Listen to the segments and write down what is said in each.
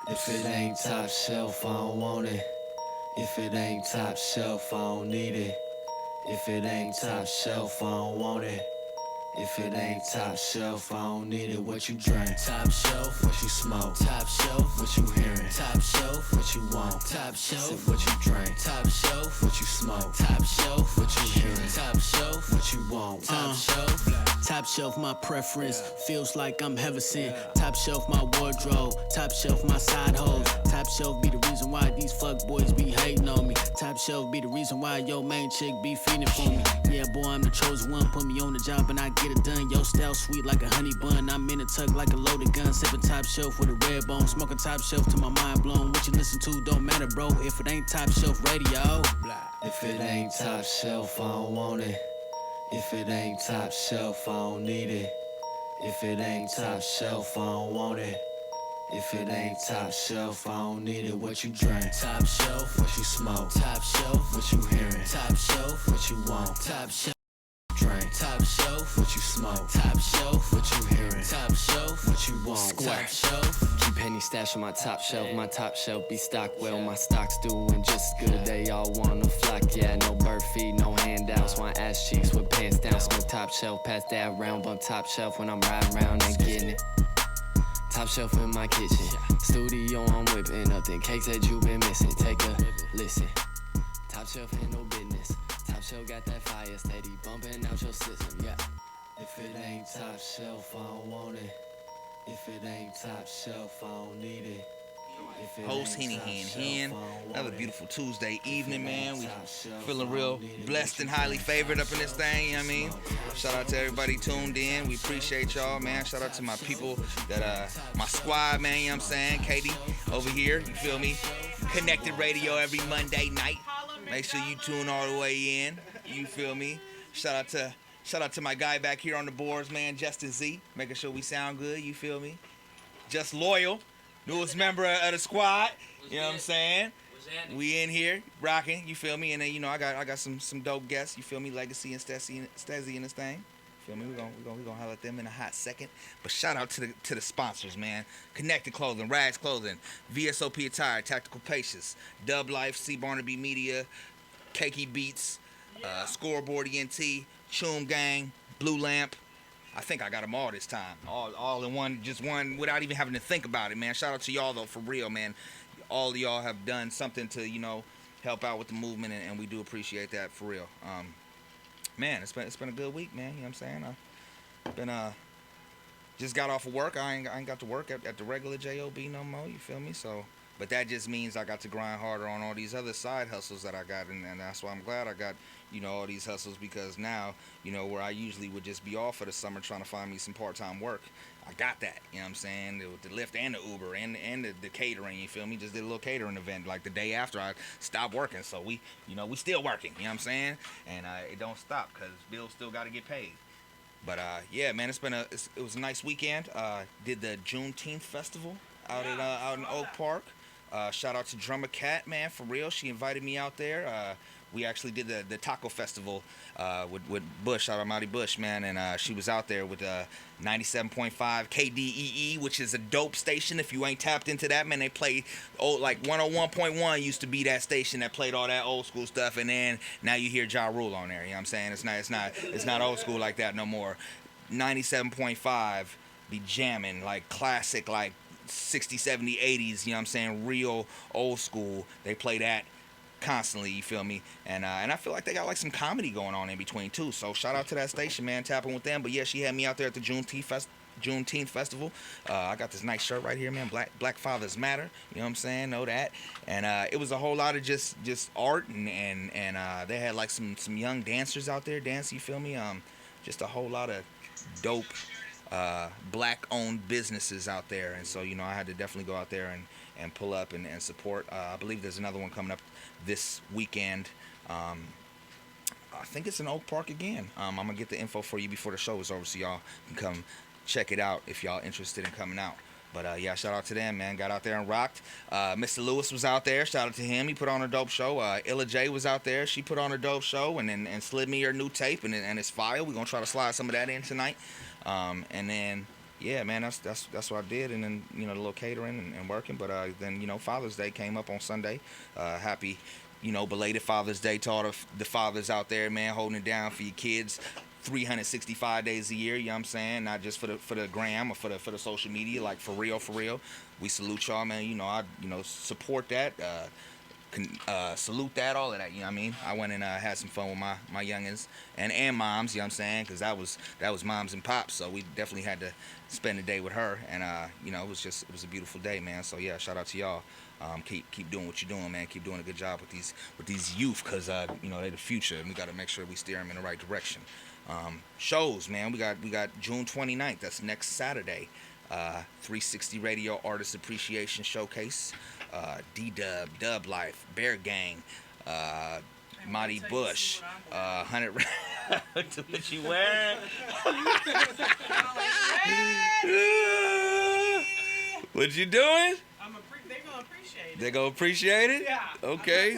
If it ain't top shelf, I don't want it. If it ain't top shelf, I don't need it. If it ain't top shelf, I don't want it. If it ain't top shelf, I don't need it. What you drink? Top shelf, what you smoke? Top shelf, what you hearing? Top shelf, what you want? Top shelf, what you drink? Top shelf, what you smoke? Top shelf, what you hearing? Top shelf, what you want? Top shelf. Top shelf my preference, feels like I'm heaven sent. Top shelf my wardrobe, top shelf my side hoes. Top shelf be the reason why these fuck boys be hating on me. Top shelf be the reason why your main chick be feeding for me. Yeah boy, I'm the chosen one, put me on the job and I get it done. Yo style sweet like a honey bun, I'm in a tug like a loaded gun. Sipping top shelf with a red bone, smoking top shelf till my mind blown. What you listen to don't matter bro, if it ain't top shelf radio. If it ain't top shelf, I don't want it. If it ain't top shelf, I don't need it. If it ain't top shelf, I don't want it. If it ain't top shelf, I don't need it. What you drink? Top shelf, what you smoke? Top shelf, what you hearing? Top shelf, what you want? Top shelf. Drink. Top shelf, what you smoke? Top shelf, what you hearing? Top shelf, what you want? Square. Top shelf. Keep penny stash on my top shelf. My top shelf be stocked well. My stock's doing just good. They all wanna flock. Yeah, no bird feed, no handouts. Want ass cheeks with pants down. Smoke top shelf, pass that round. Bump top shelf when I'm riding around and getting it. Top shelf in my kitchen. Studio, I'm whipping up them cakes that you been missing. Take a listen. Top shelf ain't no business. Top shelf got that fire steady bumping out your system. Yeah. If it ain't top shelf, I don't want it. If it ain't top shelf, I don't need it. If it Host ain't Henny top Hen shelf, Hen. I don't want Another it. beautiful Tuesday If evening, it man. ain't We top shelf, feeling I real don't need it. blessed What and you highly drink? favored Top up in this shelf, thing, you know what what I mean? smoke? Shout out to everybody tuned in. We appreciate y'all, man. Shout out to my people that my squad, man, you know what I'm saying? Katie over here, you feel me? Connected Radio every Monday night. Make sure you tune all the way in. You feel me? Shout out to my guy back here on the boards, man, Justin Z, making sure we sound good, you feel me? Just Loyal, newest member of the squad, you know what I'm saying? We in here rocking, you feel me? And then I got some dope guests, you feel me? Legacy and Stezzy in this thing. Feel me? We're gonna holler at them in a hot second. But shout out to the sponsors, man. Connected Clothing, Rags Clothing, VSOP Attire, Tactical Patience, Dub Life, C Barnaby Media, Cakey Beats, Scoreboard ENT, Choom Gang, Blue Lamp. I think I got them all this time. All in one, just one, without even having to think about it, man. Shout out to y'all, though, for real, man. All of y'all have done something to, help out with the movement, and we do appreciate that, for real. Man, it's been a good week, man. You know what I'm saying? I've been, just got off of work. I ain't got to work at the regular JOB no more, you feel me? So, but that just means I got to grind harder on all these other side hustles that I got, and that's why I'm glad I got, all these hustles, because now, where I usually would just be off for the summer trying to find me some part-time work, I got that, you know what I'm saying? The Lyft and the Uber and the catering, you feel me? Just did a little catering event like the day after I stopped working, so we still working, you know what I'm saying? And it don't stop, because bills still got to get paid. But yeah, man, it was a nice weekend. Did the Juneteenth festival out in Oak Park. Shout out to Drummer Cat, man, for real. She invited me out there. We actually did the taco festival with Bush, shout out Mighty Bush, man, and she was out there with 97.5 KDEE, which is a dope station. If you ain't tapped into that, man, they played like 101.1 used to be that station that played all that old school stuff, and then now you hear Ja Rule on there. You know what I'm saying? It's not old school like that no more. 97.5 be jamming like classic, like 60s, 70s, 80s. You know what I'm saying? Real old school. They play that constantly, you feel me? And I feel like they got like some comedy going on in between too. So shout out to that station, man, tapping with them. But yeah, she had me out there at the Juneteenth festival. I got this nice shirt right here, man. Black Fathers Matter. You know what I'm saying? Know that. And it was a whole lot of just art and they had like some young dancers out there dancing. You feel me? Just a whole lot of dope black-owned businesses out there. And so I had to definitely go out there and pull up and support. I believe there's another one coming up this weekend. I think it's in Oak Park again. I'm going to get the info for you before the show is over so y'all can come check it out if y'all interested in coming out. But yeah, shout out to them, man. Got out there and rocked. Mr. Lewis was out there. Shout out to him. He put on a dope show. Illa J was out there. She put on a dope show and slid me her new tape and it's fire. We're going to try to slide some of that in tonight. And then yeah, man, that's what I did, and then the little catering and working. But then Father's Day came up on Sunday. Happy, belated Father's Day to all the fathers out there, man, holding it down for your kids. 365 days a year, you know what I'm saying? Not just for the gram or for the social media, like for real, for real. We salute y'all, man. I support that. Salute that, all of that, you know what I mean? I went and had some fun with my youngins and moms, you know what I'm saying? Because that was moms and pops, so we definitely had to spend the day with her, and it was a beautiful day, man. So yeah, shout out to y'all. Keep doing what you're doing, man. Keep doing a good job with these youth, because they're the future, and we got to make sure we steer them in the right direction. Shows, man. We got June 29th. That's next Saturday. 360 Radio Artist Appreciation Showcase. D-Dub, Dub Life, Bear Gang, Monty Bush, 100. What you wearing? What you doing? They gonna appreciate it. They gonna appreciate it? Yeah. Okay.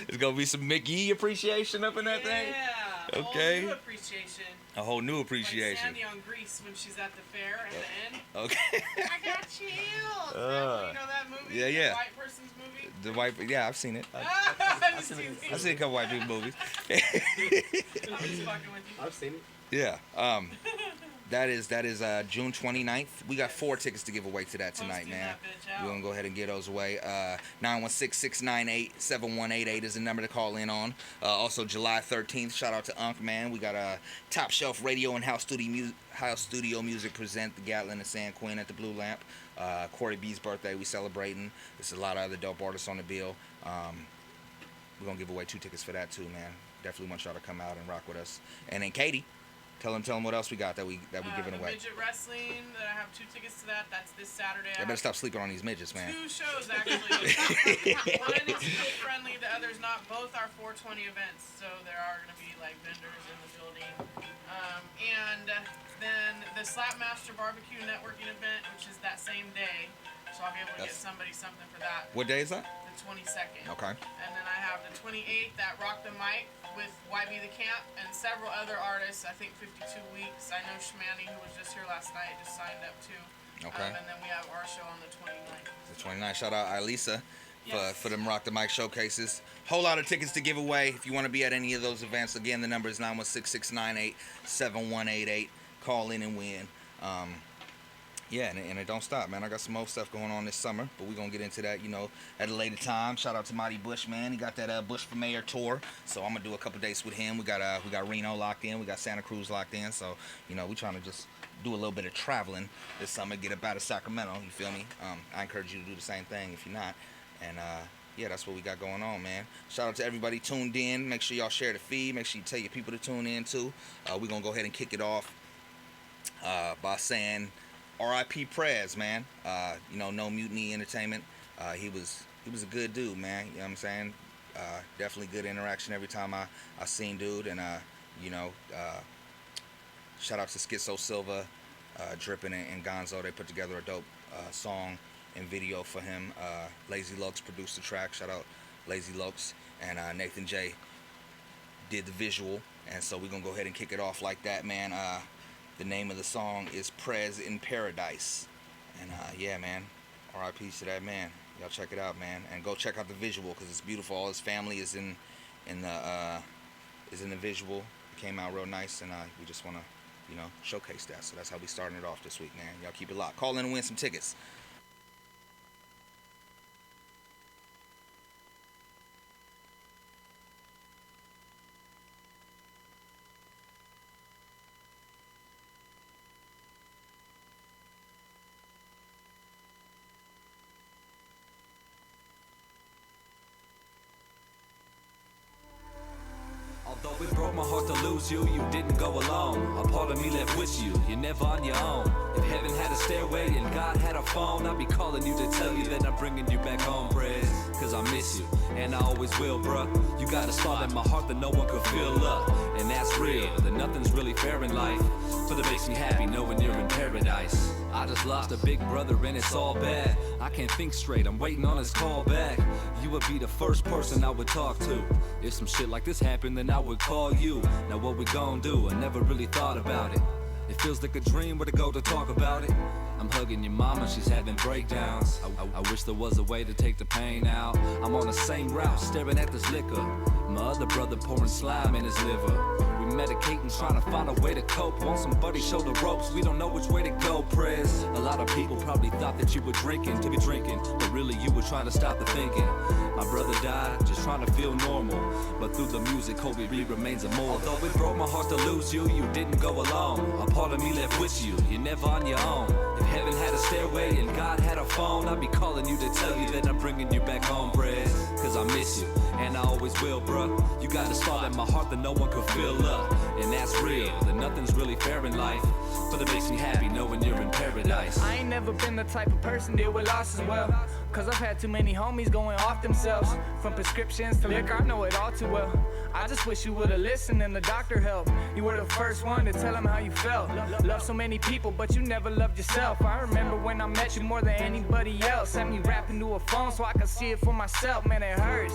There's gonna be some Mickey appreciation up in that thing. Yeah. Okay. A whole new appreciation. A whole new appreciation. Like Sandy on Grease when she's at the fair at the end. Okay. I got chills. You know that movie? Yeah. The white person's movie? The white, yeah, I've seen it. I've seen a couple white people movies. I'm just fucking with you. I've seen it. Yeah. That is June 29th. We got 4 tickets to give away to that tonight, man. We're going to go ahead and get those away. 916-698-7188 is the number to call in on. Also, July 13th, shout out to Unc, man. We got Top Shelf Radio and House Studio Music present the Gatlin and San Quinn at the Blue Lamp. Corey B's birthday, we celebrating. There's a lot of other dope artists on the bill. We're going to give away 2 tickets for that, too, man. Definitely want y'all to come out and rock with us. And then Katie. Tell them what else we got that we giving away. Midget wrestling, that I have 2 tickets to that. That's this Saturday. I better stop sleeping on these midgets, man. 2 shows actually. One is kid friendly, the other's not. Both are 420 events, so there are going to be like vendors in the building. And then the Slapmaster Barbecue Networking event, which is that same day, so I'll be able to get somebody something for that. What day is that? The 22nd. Okay. And then I have the 28th at Rock the Mic with YB the Camp and several other artists. I think 52 Weeks. I know Shmani, who was just here last night, just signed up too. Okay. And then we have our show on the 29th. The 29th. Shout out Ilisa Yes. for them Rock the Mic showcases. Whole lot of tickets to give away. If you want to be at any of those events, again, the number is 916-698-7188. Call in and win. Yeah, and it don't stop, man. I got some more stuff going on this summer, but we're going to get into that, at a later time. Shout out to Monty Bush, man. He got that Bush for Mayor tour, so I'm going to do a couple dates with him. We got Reno locked in. We got Santa Cruz locked in, so, we trying to just do a little bit of traveling this summer, get up out of Sacramento, you feel me? I encourage you to do the same thing if you're not. And, yeah, that's what we got going on, man. Shout out to everybody tuned in. Make sure y'all share the feed. Make sure you tell your people to tune in, too. We're going to go ahead and kick it off by saying R.I.P. Prez, man. No Mutiny Entertainment. He was a good dude, man. You know what I'm saying? Definitely good interaction every time I seen dude. And, shout out to Schizo Silva, Drippin' and Gonzo. They put together a dope song and video for him. Lazy Lux produced the track. Shout out Lazy Lux. And Nathan J did the visual. And so we're going to go ahead and kick it off like that, man. The name of the song is Prez in Paradise. And yeah, man, R.I.P. to that man. Y'all check it out, man. And go check out the visual because it's beautiful. All his family is in the visual. It came out real nice, and we just want to, showcase that. So that's how we starting it off this week, man. Y'all keep it locked. Call in and win some tickets. Although it broke my heart to lose you, you didn't go alone. A part of me left with you, you're never on your own. If heaven had a stairway and God had a phone, I'd be calling you to tell you that I'm bringing you back home, Prez. Cause I miss you, and I always will, bruh. You got a spot in my heart that no one could fill up, and that's real, that nothing's really fair in life. But it makes me happy knowing you're in paradise. I just lost a big brother and it's all bad. I can't think straight, I'm waiting on his call back. You would be the first person I would talk to. If some shit like this happened, then I would call you. Now what we gon' do? I never really thought about it. It feels like a dream where to go to talk about it. I'm hugging your mama, she's having breakdowns. I wish there was a way to take the pain out. I'm on the same route, staring at this liquor. My other brother pouring slime in his liver. We medicating, trying to find a way to cope. Want somebody show the ropes, we don't know which way to go, Prez. A lot of people probably thought that you were drinking to be drinking, but really you were trying to stop the thinking. My brother died, just trying to feel normal, but through the music, Kobe B remains immortal. Although it broke my heart to lose you, you didn't go alone. A part of me left with you, you're never on your own. If heaven had a stairway and God had a phone, I'd be calling you to tell you that I'm bringing you back home, Prez. Cause I miss you, and I always will, bruh. You got a spot in my heart that no one could fill up, and that's real, that nothing's really fair in life, but it makes me happy knowing you're in paradise. I ain't never been the type of person deal with loss as well, cause I've had too many homies going off themselves. From prescriptions to liquor, I know it all too well. I just wish you would've listened and the doctor helped. You were the first one to tell him how you felt. Love so many people, but you never loved yourself. I remember when I met you more than anybody else. Had me rapping to a phone so I could see it for myself. Man, it hurts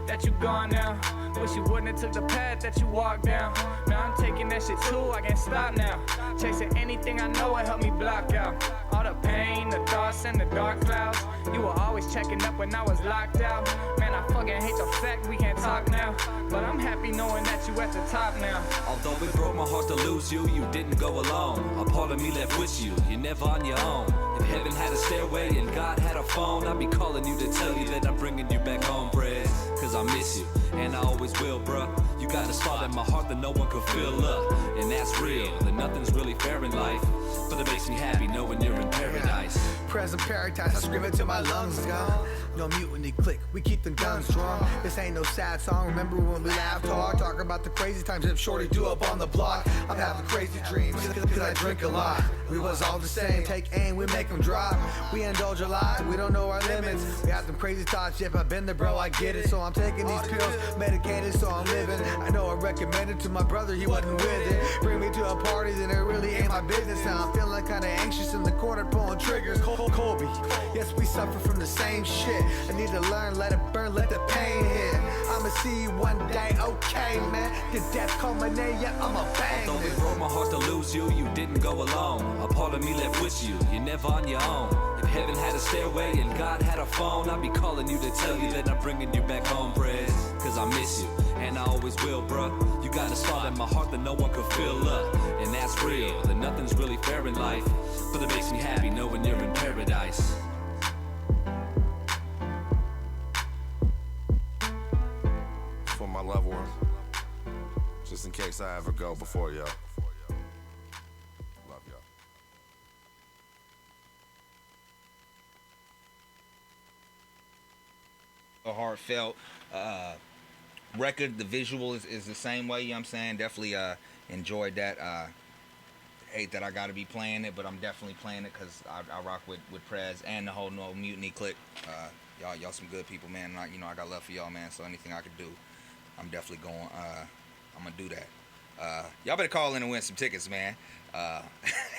that you gone now. Wish you wouldn't have took the path that you walked down. Now I'm taking that shit too, I can't stop now. Chasing anything I know will help me block out all the pain, the thoughts, and the dark clouds. You were always checking up when I was locked out. Man, I fucking hate the fact we can't talk now, but I'm happy knowing that you at the top now. Although it broke my heart to lose you, you didn't go alone. A part of me left with you, you're never on your own. If heaven had a stairway and God had a phone, I'd be calling you to tell you that I'm bringing you back home, Prez. Cause I miss you, and I always will, bruh. You got a spot in my heart that no one could fill up, and that's real, that nothing's really fair in life, but it makes me happy knowing you're in paradise. Present paradise, I scream it till my lungs gone. No mutiny click, we keep them guns strong. This ain't no sad song, remember when we laughed hard? Talk about the crazy times that Shorty do up on the block. I'm having crazy dreams, cause I drink a lot. We was all the same, take aim, we make them drop. We indulge a lot, we don't know our limits. We have them crazy thoughts, yep, I've been there, bro, I get it. So I'm taking these pills, medicated, so I'm living. I know I recommended to my brother, he wasn't with it. Bring me to a party, then it really ain't my business. Now I'm feeling kinda anxious in the corner, pulling triggers. Kobe, yes, we suffer from the same shit. I need to learn, let it burn, let the pain hit. I'ma see you one day, okay, man. The death call my name, yeah, I'ma bang Although this. it broke my heart to lose you, you didn't go alone. A part of me left with you, you're never on your own. If heaven had a stairway and God had a phone, I'd be calling you to tell you that I'm bringing you back home, Prez. Cause I miss you, and I always will, bruh. You got a spot in my heart that no one could fill up, and that's real, that nothing's really fair in life, but it makes me happy knowing you're in paradise. For my loved ones, just in case I ever go before y'all. Love y'all. A heartfelt record. The visual is the same way, you know what I'm saying? Definitely enjoyed that. Hate that I gotta be playing it, but I'm definitely playing it because I rock with Prez and the whole No Mutiny clique. Y'all some good people, man. And I got love for y'all, man. So anything I could do, I'm definitely going. I'm gonna do that. Y'all better call in and win some tickets, man.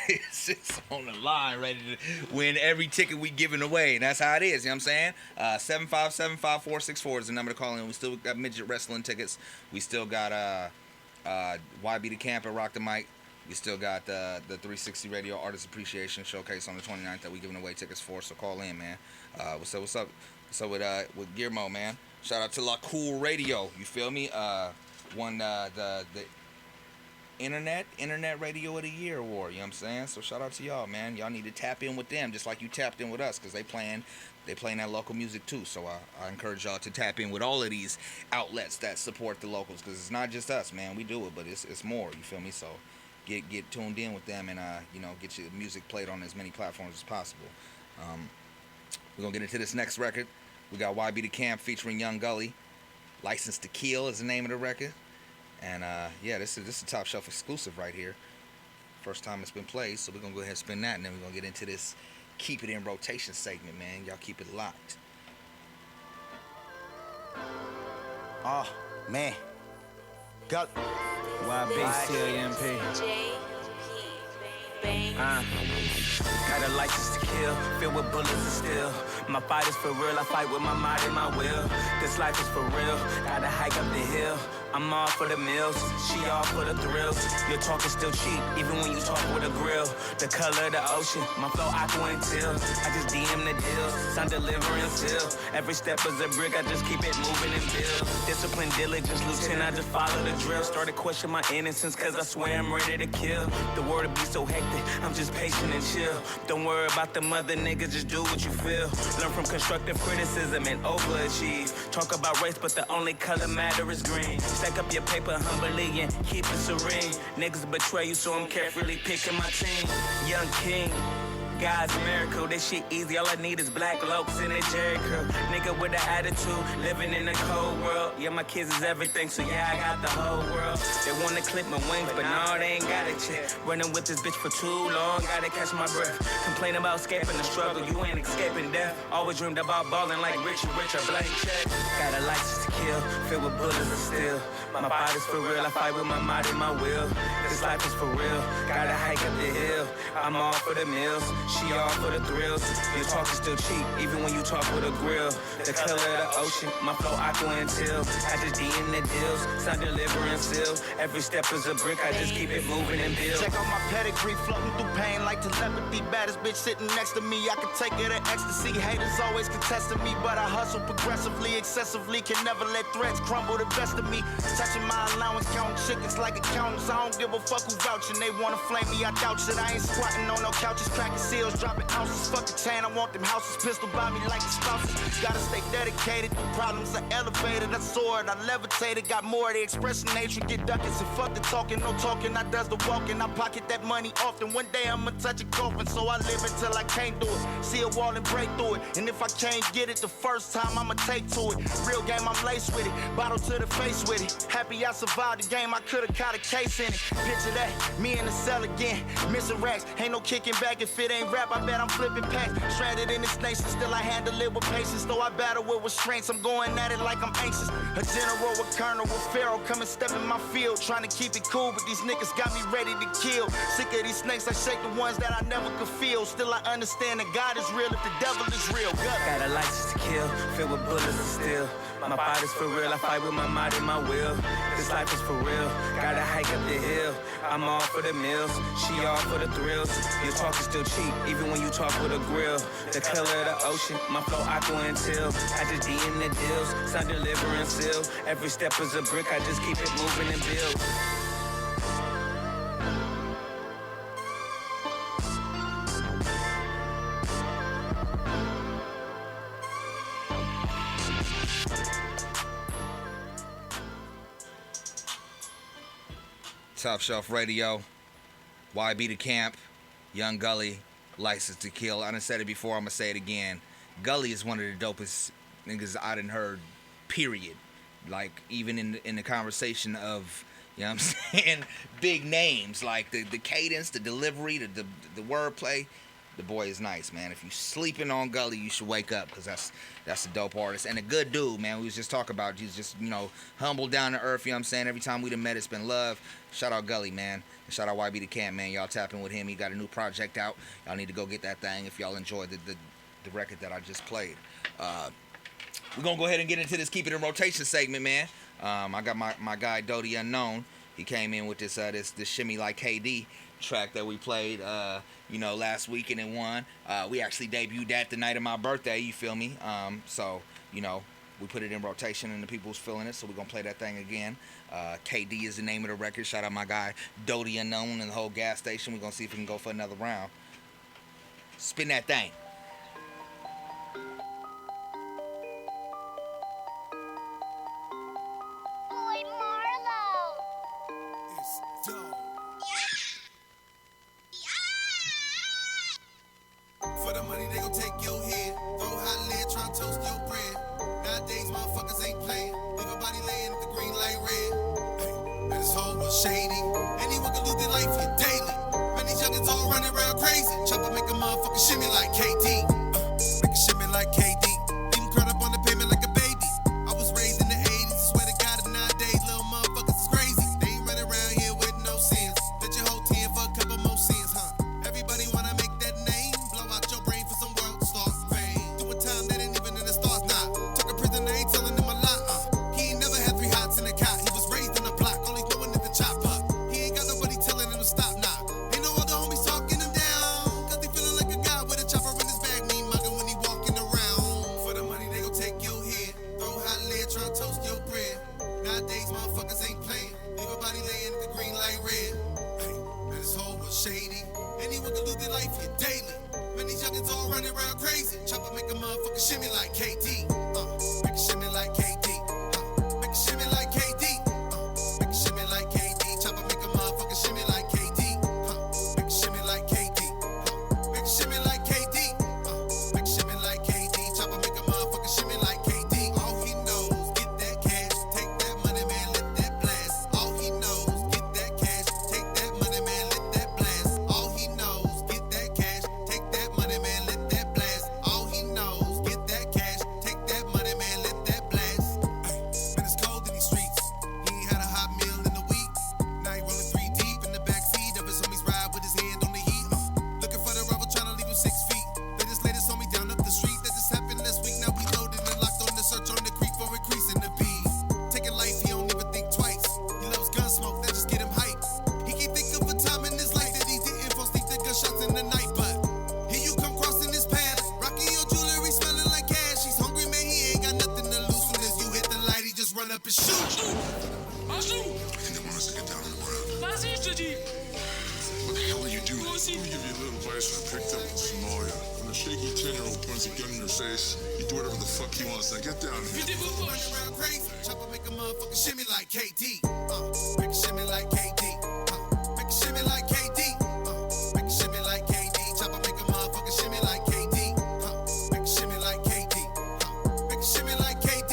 It's just on the line, ready to win every ticket we giving away, and that's how it is. You know what I'm saying? 7575464 is the number to call in. We still got midget wrestling tickets. We still got YB the Camp at Rock the Mic. We still got the 360 Radio Artist Appreciation Showcase on the 29th that we giving away tickets for. So call in, man. What's up with Guillermo, man? Shout out to La Cool Radio. You feel me? Won the Internet Radio of the Year award. You know what I'm saying? So shout out to y'all, man. Y'all need to tap in with them just like you tapped in with us, because they playing that local music too. So I encourage y'all to tap in with all of these outlets that support the locals, because it's not just us, man. We do it, but it's more. You feel me? So get tuned in with them and get your music played on as many platforms as possible. We're gonna get into this next record. We got YB the Camp featuring Young Gully. License to Kill is the name of the record. And this is a top shelf exclusive right here. First time it's been played, so we're gonna go ahead and spin that, and then we're gonna get into this Keep It in Rotation segment, man. Y'all keep it locked. Oh, man. Go. YBCAMP. Got a license to kill, filled with bullets and steel. My fight is for real, I fight with my mind and my will. This life is for real, gotta hike up the hill. I'm all for the meals, she all for the thrills. Your talk is still cheap, even when you talk with a grill. The color of the ocean, my flow aqua and teal. I just DM the deals, sign delivering seal. Every step is a brick, I just keep it moving and build. Discipline, diligence, lieutenant, I just follow the drill. Started question my innocence, cause I swear I'm ready to kill. The world will be so hectic, I'm just patient and chill. Don't worry about the mother niggas, just do what you feel. Learn from constructive criticism and overachieve. Talk about race, but the only color matter is green. Stack up your paper humbly and keep it serene. Niggas betray you, so I'm carefully picking my team. Young king, God's miracle, this shit easy, all I need is black lokes in a Jericho. Nigga with an attitude, living in a cold world. Yeah, my kids is everything, so yeah, I got the whole world. They wanna clip my wings, but no, they ain't got it yet. Running with this bitch for too long, gotta catch my breath. Complain about escaping the struggle, you ain't escaping death. Always dreamed about balling like Richard, a blank check. Got a license to kill, filled with bullets of steel. My fight is for real, I fight with my mind and my will. This life is for real, gotta hike up the hill. I'm all for the meals, she all for the thrills. Your talk is still cheap, even when you talk with a grill. The color of the ocean, my flow aqua and teal. I just DM the deals, sign delivering seal. Every step is a brick, I just keep it moving and build. Check out my pedigree, floating through pain like telepathy. Baddest bitch sitting next to me, I can take her to ecstasy. Haters always contesting me, but I hustle progressively, excessively. Can never let threats crumble the best of me. Touching my allowance, counting chickens like accountants. I don't give a fuck who vouching. They wanna flame me, I doubt shit. I ain't squatting on no couches, cracking seals, dropping ounces. Fuck the chain, I want them houses. Pistol by me like the spouses. Gotta stay dedicated. The problems are elevated. I soared, I levitated. Got more of the expression nature. Get duckets and fuck the talking. No talking, I does the walking. I pocket that money often. One day I'ma touch a coffin, so I live until I can't do it. See a wall and break through it. And if I can't get it the first time, I'ma take to it. Real game, I'm laced with it. Bottle to the face with it. Happy I survived the game, I could've caught a case in it. Picture that, me in the cell again. Missing racks, ain't no kicking back if it ain't rap. I bet I'm flipping packs. Stranded in this nation, still I handle it with patience. Though I battle with restraints, I'm going at it like I'm anxious. A general with colonel with pharaoh, come and step in my field. Trying to keep it cool, but these niggas got me ready to kill. Sick of these snakes, I shake the ones that I never could feel. Still I understand that God is real if the devil is real. Got a license to kill, filled with bullets of steel. My fight is for real, I fight with my mind and my will. This life is for real, gotta hike up the hill. I'm all for the meals, she all for the thrills. Your talk is still cheap, even when you talk with a grill. The color of the ocean, my flow aqua and teal. I just DM the deals, sign delivering seal. Every step is a brick, I just keep it moving and build. Top Shelf Radio, YB the Camp, Young Gully, License to Kill. I done said it before, I'm gonna say it again. Gully is one of the dopest niggas I done heard, period. Like, even in the conversation of, you know what I'm saying, big names, like the cadence, the delivery, the wordplay. The boy is nice, man. If you sleeping on Gully, you should wake up, because that's a dope artist. And a good dude, man. We was just talking about, he's just, you know, humble, down to earth, you know what I'm saying? Every time we done met, it's been love. Shout out Gully, man. And shout out YB the Camp, man. Y'all tapping with him. He got a new project out. Y'all need to go get that thing if y'all enjoyed the record that I just played. We're going to go ahead and get into this Keep It in Rotation segment, man. I got my guy, Dodie Unknown. He came in with this Shimmy Like KD track that we played, you know, last weekend and won. We actually debuted that the night of my birthday, you feel me? So, you know, we put it in rotation and the people was feeling it, so we're going to play that thing again. KD is the name of the record. Shout out my guy, Dodie Unknown, and the whole gas station. We're going to see if we can go for another round. Spin that thing. For the money, they gon' take your head. Throw hot lead, try to toast your bread. Nowadays, motherfuckers ain't playing. Leave a body laying at the green light red. Hey, man, this hoe was shady. Anyone can lose their life here daily. Man, these youngins all running around crazy. Chopper make a motherfucker shimmy like KD. Chopper make a motherfucker shimmy like KD. Make a shimmy like KD. Make a shimmy like KD. Make a shimmy like KD. Chopper make a motherfucker shimmy like KD. Make a shimmy like KD. Make a shimmy like KD. Make a shimmy like KD. Chopper make a motherfucker shimmy like KD. All he knows, get that cash, take that money, man, let that blast. All he knows, get that cash, take that money, man, let that blast. All he knows, get that cash, take that money, man, let that blast. All he knows, get that cash, take that money, man, let that blast. Man, it's cold in these streets. He ain't had a hot meal in a week. Now he rolling 3 deep in the backseat of his homies ride with his hand on the heat. Looking for the rival, trying to leave him 6 feet. Latest homie down up the street. That just happened last week. Now we loaded and locked on the search on the creek for increasing the beat. Taking life, he don't even think twice. He loves gun smoke, that just get him hype. He can't think of a time in his life that he didn't fall asleep to gunshots in the night. But here you come crossing his path, rocking your jewelry, smelling like cash. He's hungry, man, he ain't got nothing to lose. Soon as you hit the light, he just run up and shoot. What the hell are you doing? Let me give you a little advice I picked up in Somalia. When a shaky 10-year-old points a gun in your face, you do whatever the fuck he wants. Now get down here. Running around crazy, chopper make a motherfucker shimmy like KD. Make a shimmy like KD. Make a shimmy like KD. Make a shimmy like KD. Chopper make a motherfucker shimmy like KD. Make a shimmy like KD. Make a shimmy like KD.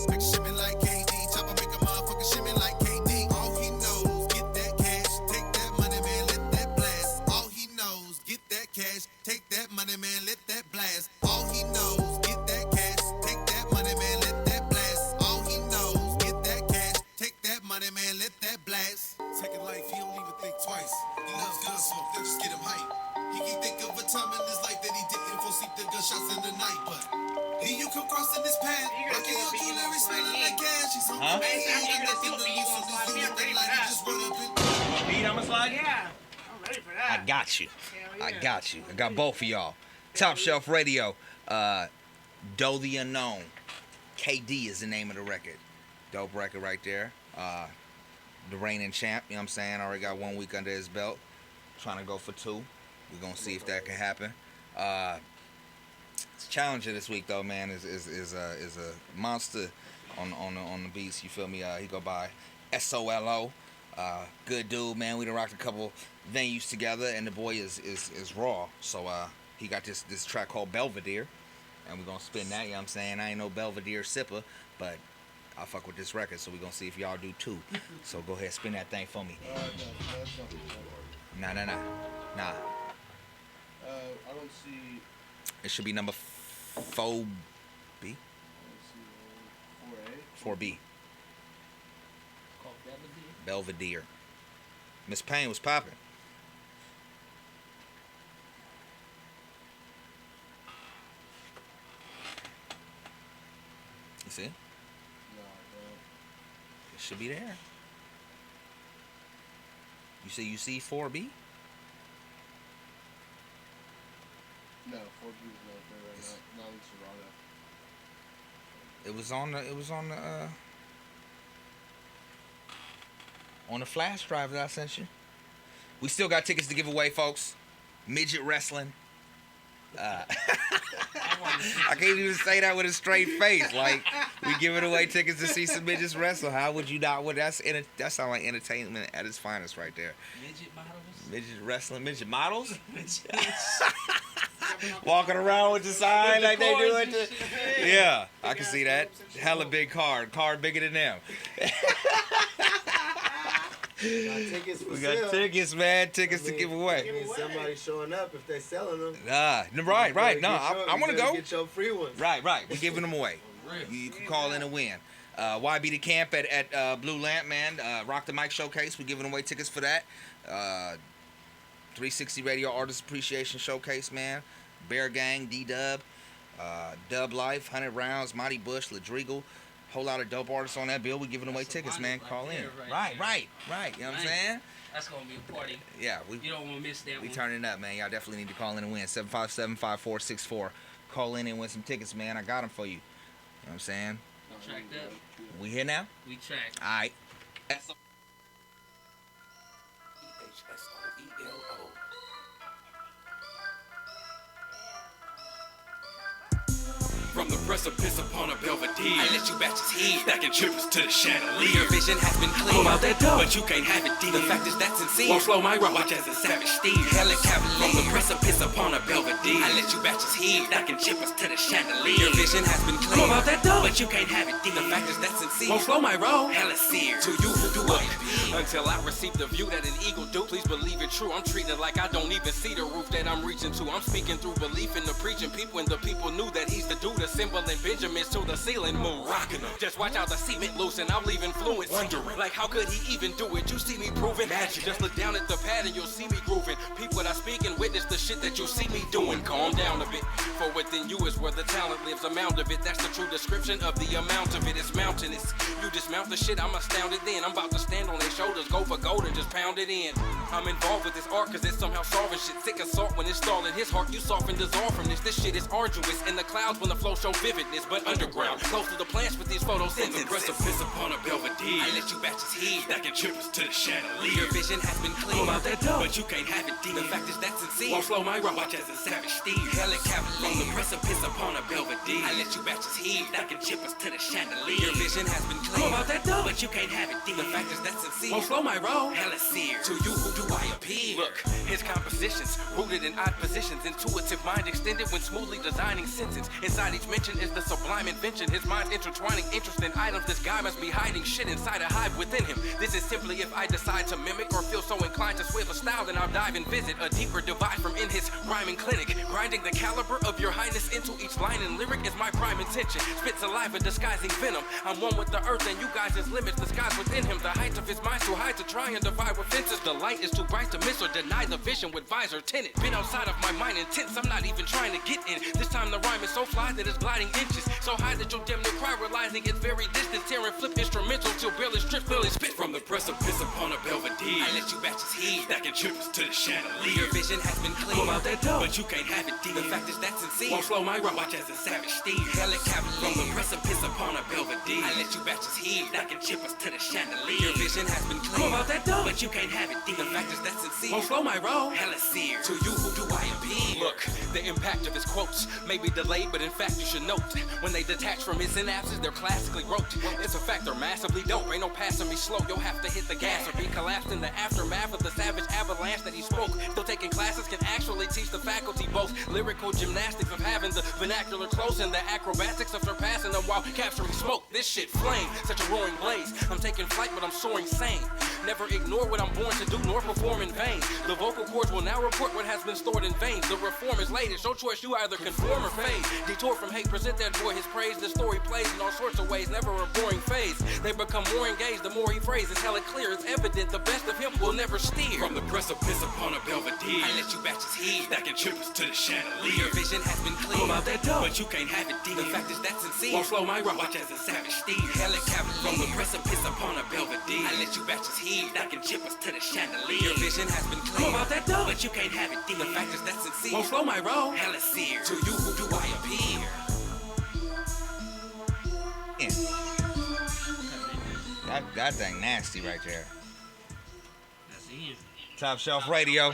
Make a shimmy like KD. Chopper make a motherfucker shimmy like KD. All he knows, get that cash, take that money, man, let that blast. All he knows, get that cash, take that money, man, let that blast. All he knows, get that cash, take that money, man, let that blast. All he knows, get that cash, take that money, man, let that blast. Taking life, he don't even think twice. He loves gun smoke, that just get him hype. He can't think of a time in his life that he didn't fall asleep to gunshots in the night. But here you come crossing this path, rocking your jewelry, smelling like cash. He's hungry, man, he ain't got nothing to lose. Soon as you hit the light, he just run up and Beat, I'ma slide you? Yeah. I'm ready for that. I got you. Hell yeah. I got you. I got both of y'all. Top Shelf Radio. Doe the Unknown. KD is the name of the record. Dope record right there. The reigning champ, you know what I'm saying? Already got 1 week under his belt. Trying to go for 2. We're gonna see if that can happen. Challenger this week though, man, is a monster on the beats. You feel me? He go by SOLO. Good dude, man. We done rocked a couple venues together, and the boy is raw. So he got this track called Belvedere, and we're gonna spin that. You know what I'm saying? I ain't no Belvedere sipper, but I fuck with this record, so we're gonna see if y'all do too. So go ahead, spin that thing for me. Nah. I don't see. It should be number 4B. 4B. Belvedere. Miss Payne was popping. You see? It should be there. You see 4B? No, 4B is not there right now. Not in Serato. It was on the flash drive that I sent you. We still got tickets to give away, folks. Midget wrestling. I can't even say that with a straight face. Like, we giving away tickets to see some midgets wrestle. How would you not? That sounds like entertainment at its finest right there. Midget models? Midget wrestling. Midget models? Walking around with the sign like they do it. Yeah, I can see that. Hella big card. Card bigger than them. We got tickets for We sale. got tickets, man. Tickets to give away. I mean, somebody showing up if they selling them. Right. No, I want to go. Get your free ones. Right. We're giving them away. You can call in and win. YB the Camp at Blue Lamp, man. Rock the Mic Showcase. We're giving away tickets for that. 360 Radio Artist Appreciation Showcase, man. Bear Gang, D-Dub, Dub Life, 100 Rounds, Mighty Bush, Ladrigal. Whole lot of dope artists on that bill. We giving away tickets, man. Call in. Right. You know what I'm saying? That's gonna be a party. Yeah, you don't want to miss that we one. turning up, man. Y'all definitely need to call in and win. 757-5464. Call in and win some tickets, man. I got them for you. You know what I'm saying? Tracked up. We here now? We tracked. All right. the precipice upon a Belvedere. I let you batches heat. Stacking trippers to the chandelier. Your vision has been clear. Pull out that dough, but you can't have it, dear. The fact is that's sincere. Won't slow my road, watch as a savage steed. Hella cavalier. From the precipice upon a Belvedere. I let you batches heat. Stacking chippers to the chandelier. Your vision has been clear. Pull out that dough, but you can't have it, dear. The fact is that's sincere. won't slow my roll. Hella sear. To you who do what? Until I receive the view that an eagle do, please believe it true. I'm treating it like I don't even see the roof that I'm reaching to. I'm speaking through belief in the preaching people, and the people knew that he's the dude assembling Benjamins to the ceiling moon. Rocking them. Just watch how the cement loose and I'm leaving fluent. Wondering. Like how could he even do it? You see me proving Magic. Just look down at the pad and you'll see me grooving. People that I speak and witness the shit that you'll see me doing. Calm down a bit. For within you is where the talent lives. Amount of it. That's the true description of the amount of it. It's mountainous. You dismount the shit, I'm astounded then. I'm about to stand on their shoulders, go for gold and just pound it in. I'm involved with this art cause it's somehow solving shit. Sick of salt when it's stalling his heart. You soften dissolve from this. This shit is arduous. In the clouds when the flow show vividness. But underground, close to the plants with these photosynthesis. The precipice upon a Belvedere. I let you batches heat. Stacking trippers to the chandelier. Your vision has been clear. Pull out that dough, but you can't have it, dear. The fact is that's sincere. won't slow my roll, watch as a savage steed. Hella cavalier. From the precipice upon a Belvedere. I let you batches heat. Stacking chippers to the chandelier. Your vision has been clear. Pull out that dough, but you can't have it, dear. The fact is that's sincere. won't slow my roll. Hella sear. To you who do I appear? Look, his compositions rooted in odd positions. Intuitive mind extended when smoothly designing sentence. Inside each mention is the sublime invention. His mind intertwining interest in items. This guy must be hiding shit inside a hive within him. This is simply if I decide to mimic or feel so inclined to sway a style, then I'll dive and visit a deeper divide from in his rhyming clinic. Grinding the caliber of your highness into each line and lyric is my prime intention. Spit saliva disguising venom. I'm one with the earth and you guys is limits. The skies within him. The height of his mind's too high to try and divide with fences. The light is too bright to miss or deny the vision with visor tinted. Been outside of my mind intense. I'm not even trying to get in. This time the rhyme is so fly that it's gliding inches. So high that you'll damn near cry, realizing it's very distant. Tearing flip instrumental till barely strips, barely spit From the precipice upon a Belvedere. I let you batches heat. Stacking trippers to the chandelier. Your vision has been clear. Pull out that dough, but you can't have it, dear. The fact is that's sincere. won't slow my roll, watch as a savage steed. Hella cavalier. From the precipice upon a Belvedere. I let you batches heat. Stacking chippers to the chandelier. Your vision has been clear. Pull out that dough, but you can't have it, dear. The fact is that's sincere. won't slow my roll. Hella sear. To you who do I appear? Look, the impact of his quotes may be delayed, but in fact you should note when they detach from his synapses, they're classically wrote. It's a fact they're massively dope. Ain't no passing me slow. You'll have to hit the gas or be collapsed in the aftermath of the savage avalanche that he spoke. Still taking classes can actually teach the faculty both lyrical gymnastics of having the vernacular close and the acrobatics of surpassing them while capturing smoke. This shit flame, such a roaring blaze. I'm taking flight, but I'm soaring sane. Never ignore what I'm born to do, nor perform in vain. The vocal cords will now report what has been stored in veins. The reform is late. It's your choice. You either conform or fade. Detour from hate, present that boy his praise. The story plays in all sorts of ways, never a boring phase. They become more engaged the more he phrases. Hella clear, it's evident the best of him will never steer. From the precipice upon a Belvedere. I let you batches heat. Stacking trippers to the chandelier. Your vision has been clear. Pull out that dough, but you can't have it, dear. The fact is that's sincere. won't slow my roll, watch as a savage steed. Hella cavalier. From the precipice upon a Belvedere. I let you batches heat. Stacking chippers to the chandelier. Your vision has been clear. Pull out that dough, but you can't have it, dear. The fact is that's sincere. won't slow my roll. Hella sear. To you who do I appear? That thing nasty right there. That's easy. Top Shelf Radio.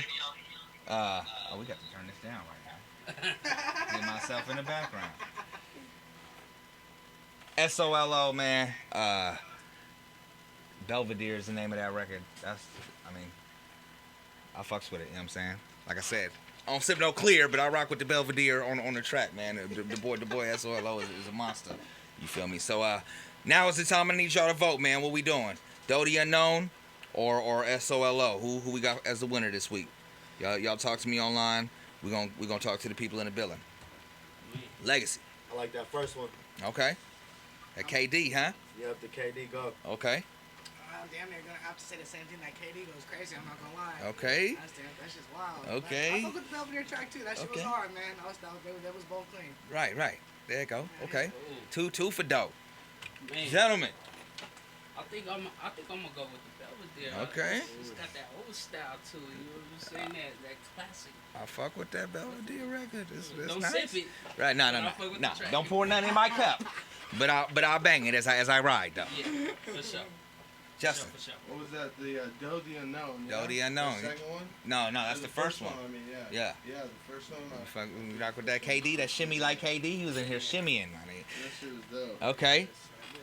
Oh, we got to turn this down right now. Get myself in the background. SOLO, man. Belvedere is the name of that record. I fucks with it, you know what I'm saying? Like I said, I don't sip no clear, but I rock with the Belvedere on the track, man. The boy SOLO is a monster. You feel me? So now is the time I need y'all to vote, man. What we doing? Doe the Unknown or SOLO? Who we got as the winner this week? Y'all talk to me online. We gonna talk to the people in the building. Legacy. I like that first one. Okay. That KD, huh? Yep, the KD go. Okay. I'm damn near gonna have to say the same thing that KD goes crazy. I'm not gonna lie. Okay. That's just wild. Okay. I fuck with the Belvedere track too. That shit was hard, man. That was both clean. Right. There you go. Okay. Two for Doe. Man, Gentlemen. I think I'm gonna go with the Belvedere. Okay. It's got that old style to it. You know what I'm saying? That classic. I fuck with that Belvedere record. It's Don't nice. sip it. Right. No. I fuck with the track. Don't pour nothing in my cup. But I'll bang it as I ride though. Yeah, for sure. Justin. For sure. What was that? The Doe the Unknown. Doe the Unknown. The second one? No, that's the first one. I mean, yeah. Yeah, the first one. We rock with that KD, that shimmy like KD. He was in here shimmying. I mean, That shit was dope. Okay.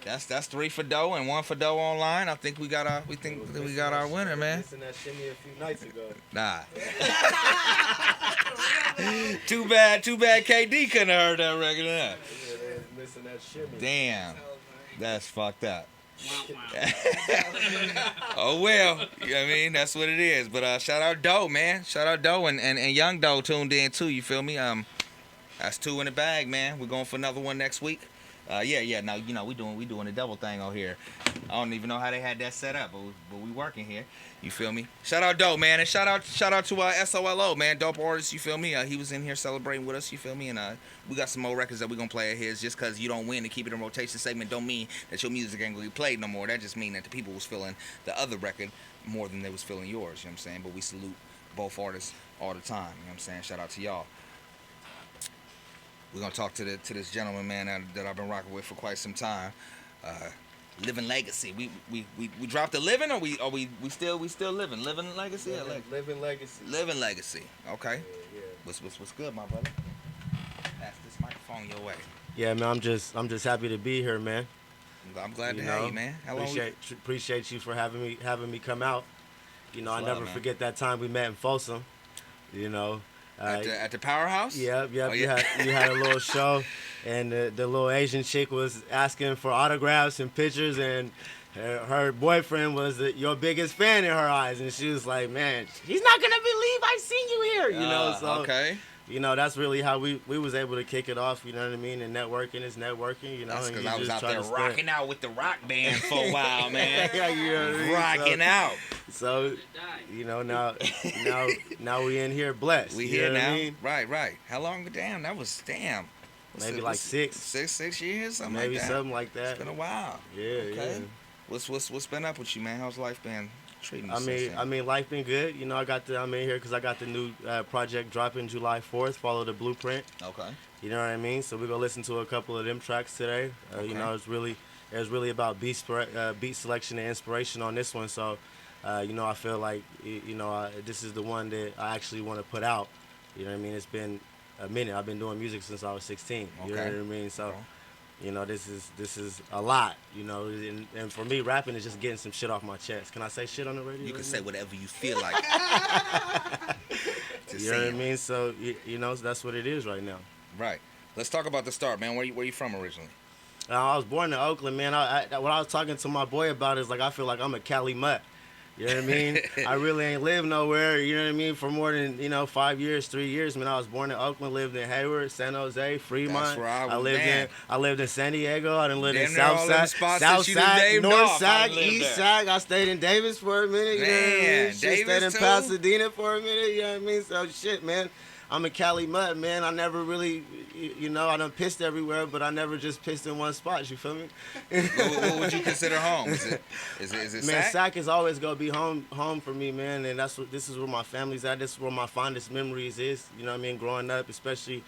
That's 3 for Doe and 1 for Doe online. I think we got our winner, man. Missing that shimmy a few nights ago. Nah. Too bad KD couldn't have heard that record. Huh? Yeah, they missing that shimmy. Damn. That's fucked up. Oh well, you know what I mean? That's what it is. But shout out Doe, man. Shout out Doe and Young Doe tuned in too, you feel me? That's 2 in the bag, man. We're going for another one next week. Yeah. Now you know we doing a double thing on here. I don't even know how they had that set up, but we working here. You feel me? Shout out Dope, man, and shout out to SOLO, man, dope artist. You feel me? He was in here celebrating with us. You feel me? And we got some more records that we gonna play of his. Just cause you don't win to keep it in rotation segment don't mean that your music ain't gonna be played no more. That just mean that the people was feeling the other record more than they was feeling yours. You know what I'm saying? But we salute both artists all the time. You know what I'm saying? Shout out to y'all. We're gonna talk to this gentleman, man, that I've been rocking with for quite some time. Living Legacy. We dropped the living, or we still living? Living Legacy. Living Legacy. Living Legacy. Okay. Yeah. What's good, my brother? Pass this microphone your way. Yeah, man. I'm just happy to be here, man. I'm glad to have you, man. How long Appreciate you for having me come out. You know, I never forget that time we met in Folsom. You know. At the Powerhouse? Yep. Oh, yeah. You had a little show, and the little Asian chick was asking for autographs and pictures, and her boyfriend was your biggest fan in her eyes, and she was like, "Man, he's not gonna believe I seen you here," you know. So okay. You know, that's really how we was able to kick it off. You know what I mean? And networking is networking. You know, that's because I was out there rocking out with the rock band for a while, man. Yeah, you know what I mean? Rocking out. So, you know, now we in here blessed. We here now. I mean? Right. How long? Damn, that was maybe like 6 years, something maybe like that. Something like that. It's been a while. Yeah, okay. Yeah. What's been up with you, man? How's life been treating you? I mean, life been good. You know, I'm in here because I got the new project dropping July 4th. Follow the Blueprint. Okay. You know what I mean? So we're gonna listen to a couple of them tracks today. Okay. You know, it's really about beat selection and inspiration on this one. So, you know, I feel like this is the one that I actually want to put out. You know what I mean? It's been a minute. I've been doing music since I was 16. You know what I mean? So. Okay. You know, this is a lot, you know, and for me, rapping is just getting some shit off my chest. Can I say shit on the radio? You can say whatever you feel like. You know what I mean? So, you know, that's what it is right now. Right. Let's talk about the start, man. Where you from originally? I was born in Oakland, man. What I was talking to my boy about is, like, I feel like I'm a Cali mutt. You know what I mean? I really ain't lived nowhere, you know what I mean, for more than, 5 years, 3 years. Man, I was born in Oakland, lived in Hayward, San Jose, Fremont. That's where I lived in San Diego. I done lived in South Side, North Side, East Side. I stayed in Davis for a minute, you know what I mean? Stayed in Pasadena for a minute, you know what I mean? So shit, man. I'm a Cali mutt, man. I never really, I done pissed everywhere, but I never just pissed in one spot. You feel me? What would you consider home? Is it man, Sac? Sac is always gonna be home for me, man. And this is where my family's at. This is where my fondest memories is. You know what I mean? Growing up, especially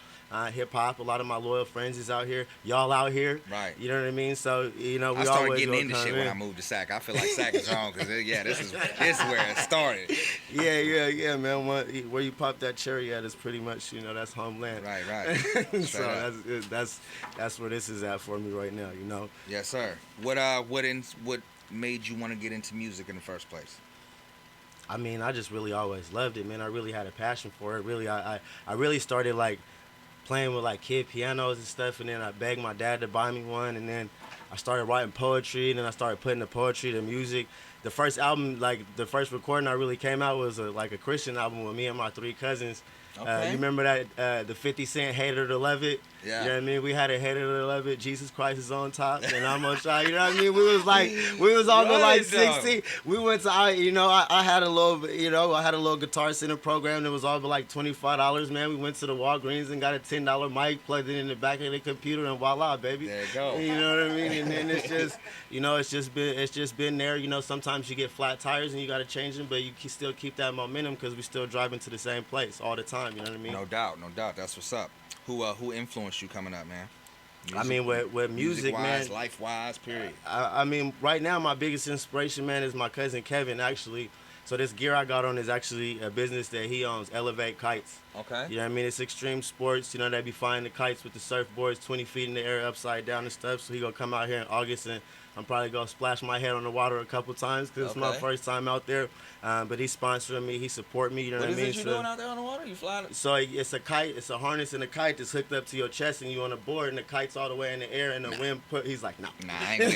hip hop. A lot of my loyal friends is out here. Y'all out here. Right. You know what I mean? So we I started getting into shit when I moved to Sac. I feel like Sac is home because this is where it started. Yeah, man. Where you pop that cherry at is pretty much, that's homeland. Right. So that's where this is at for me right now, Yes, sir. What made you want to get into music in the first place? I mean, I just really always loved it, man. I really had a passion for it. Really, I really started like playing with like kid pianos and stuff, and then I begged my dad to buy me one, and then I started writing poetry, and then I started putting the poetry to music. The first album, like the first recording I really came out was a Christian album with me and my 3 cousins. Okay. You remember that the 50 Cent Hate It or Love It? Yeah. You know what I mean? We had a Hate It or Love It, Jesus Christ is on top, and I'm gonna try. You know what I mean? We was all like 16. We went to I had a little guitar center program that was all but like $25, man. We went to the Walgreens and got a $10 mic, plugged it in the back of the computer, and voila, baby. There you go. You know what I mean? And then it's just been there. Sometimes you get flat tires and you gotta change them, but you can still keep that momentum because we still driving to the same place all the time. You know what I mean? No doubt. That's what's up. Who influenced you coming up, man? I mean, with music, man. Life-wise, period. I mean, right now, my biggest inspiration, man, is my cousin Kevin, actually. So this gear I got on is actually a business that he owns, Elevate Kites. Okay. You know what I mean? It's extreme sports. You know, they be flying the kites with the surfboards 20 feet in the air upside down and stuff. So he gonna come out here in August, and I'm probably gonna splash my head on the water a couple times because it's my Okay. first time out there. But he's sponsoring me. He support me. You know what I mean? What is it you doing out there on the water? You flying? So it's a kite. It's a harness and a kite that's hooked up to your chest, and you on a board, and the kite's all the way in the air, and the wind put. He's like, no. Nah, I ain't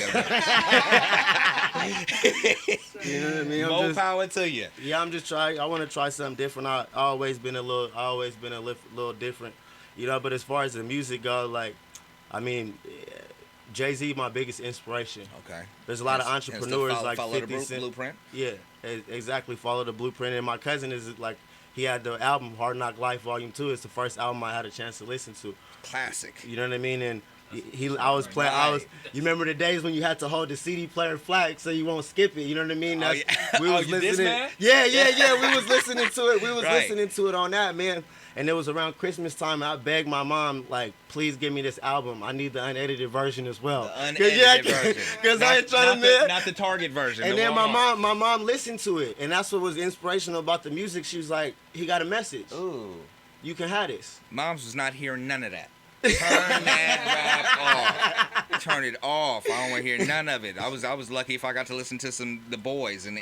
good. You know what I mean? More power to you. Yeah, I'm just trying. I want to try something different. I always been a little different, you know. But as far as the music goes, like, I mean, Jay-Z my biggest inspiration. Okay. There's a lot of entrepreneurs like follow 50 the Cent. blueprint. Yeah, exactly. Follow the blueprint. And my cousin is like, he had the album Hard Knock Life Volume 2. It's the first album I had a chance to listen to. Classic. You know what I mean? And I was playing. You remember the days when you had to hold the CD player flat so you won't skip it. You know what I mean? That's, we was listening. Yeah. We was listening to it. We was listening to it on that, man. And it was around Christmas time. And I begged my mom, like, please give me this album. I need the unedited version as well. The unedited version. Because I ain't trying to not the Target version. And then my mom listened to it, and that's what was inspirational about the music. She was like, he got a message. Ooh. You can have this. Moms was not hearing none of that. Turn that rap off. Turn it off. I don't want to hear none of it. I was lucky if I got to listen to The Boys and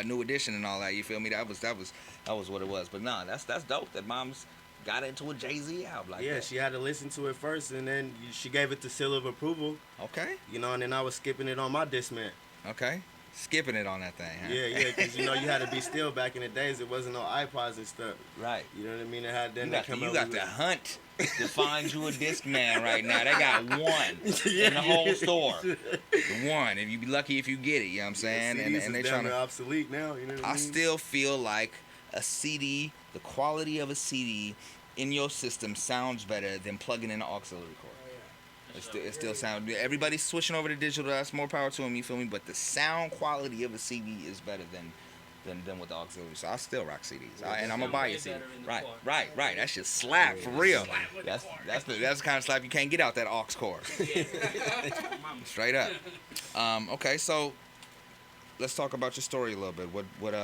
New Edition and all that. You feel me? That was what it was. But nah, that's dope that moms got into a Jay-Z album like that. Yeah, she had to listen to it first, and then she gave it the seal of approval. Okay. You know, and then I was skipping it on my Discman. Okay. Skipping it on that thing, huh? Yeah, because you know you had to be still back in the days. It wasn't no iPods and stuff. Right. You know what I mean? It had then you got to hunt to find you a Discman right now. They got one in the whole store. The one. If you be lucky if you get it, you know what I'm saying? Yeah, and they trying to obsolete now. You know what I mean? still feel like a CD, the quality of a CD in your system sounds better than plugging in an auxiliary cord. It still sounds. Everybody's switching over to digital. That's more power to them. You feel me? But the sound quality of a CD is better than with the auxiliary. So I still rock CDs, and I'm gonna buy a CD. Right. That shit slap for real. That's the kind of slap you can't get out that aux cord. Straight up. Okay, so let's talk about your story a little bit. What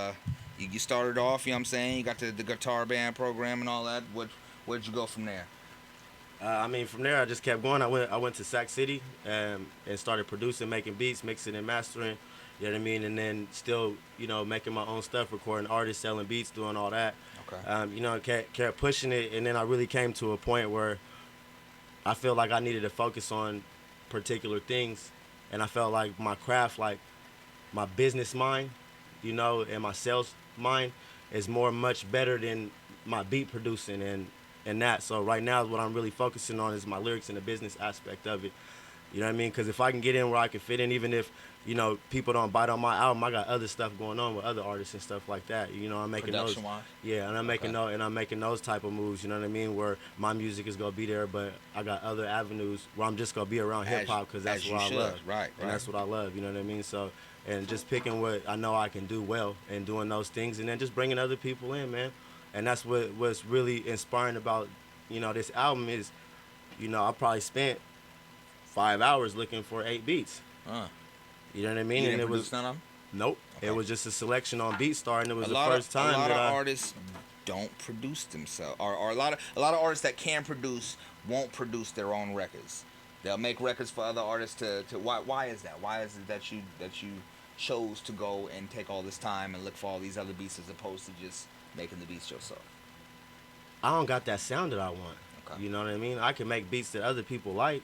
you started off? You know what I'm saying? You got the guitar band program and all that. Where'd you go from there? I mean, from there I just kept going. I went to Sac City and started producing, making beats, mixing and mastering. You know what I mean? And then still, you know, making my own stuff, recording artists, selling beats, doing all that. Okay. You know, kept pushing it, and then I really came to a point where I feel like I needed to focus on particular things, and I felt like my craft, like my business mind, you know, and my sales mind is much better than my beat producing and that. So right now what I'm really focusing on is my lyrics and the business aspect of it. You know what I mean? Because if I can get in where I can fit in, even if, you know, people don't bite on my album, I got other stuff going on with other artists and stuff like that. You know, I'm making those. Yeah, and I'm making those type of moves. You know what I mean? Where my music is gonna be there, but I got other avenues where I'm just gonna be around hip hop because that's what I love. Right. And that's what I love. You know what I mean? So, and just picking what I know I can do well and doing those things, and then just bringing other people in, man. And that's what's really inspiring about, you know, this album is, you know, I probably spent 5 hours looking for 8 beats. You know what I mean? You didn't and it produce was none of them? Nope. Okay. it was just a selection on BeatStar, and it was a the lot first time a lot that of artists don't produce themselves, or a lot of artists that can produce won't produce their own records. They'll make records for other artists to why is that? Why is it that you chose to go and take all this time and look for all these other beats as opposed to just making the beats yourself? I don't got that sound that I want. Okay. You know what I mean? I can make beats that other people like.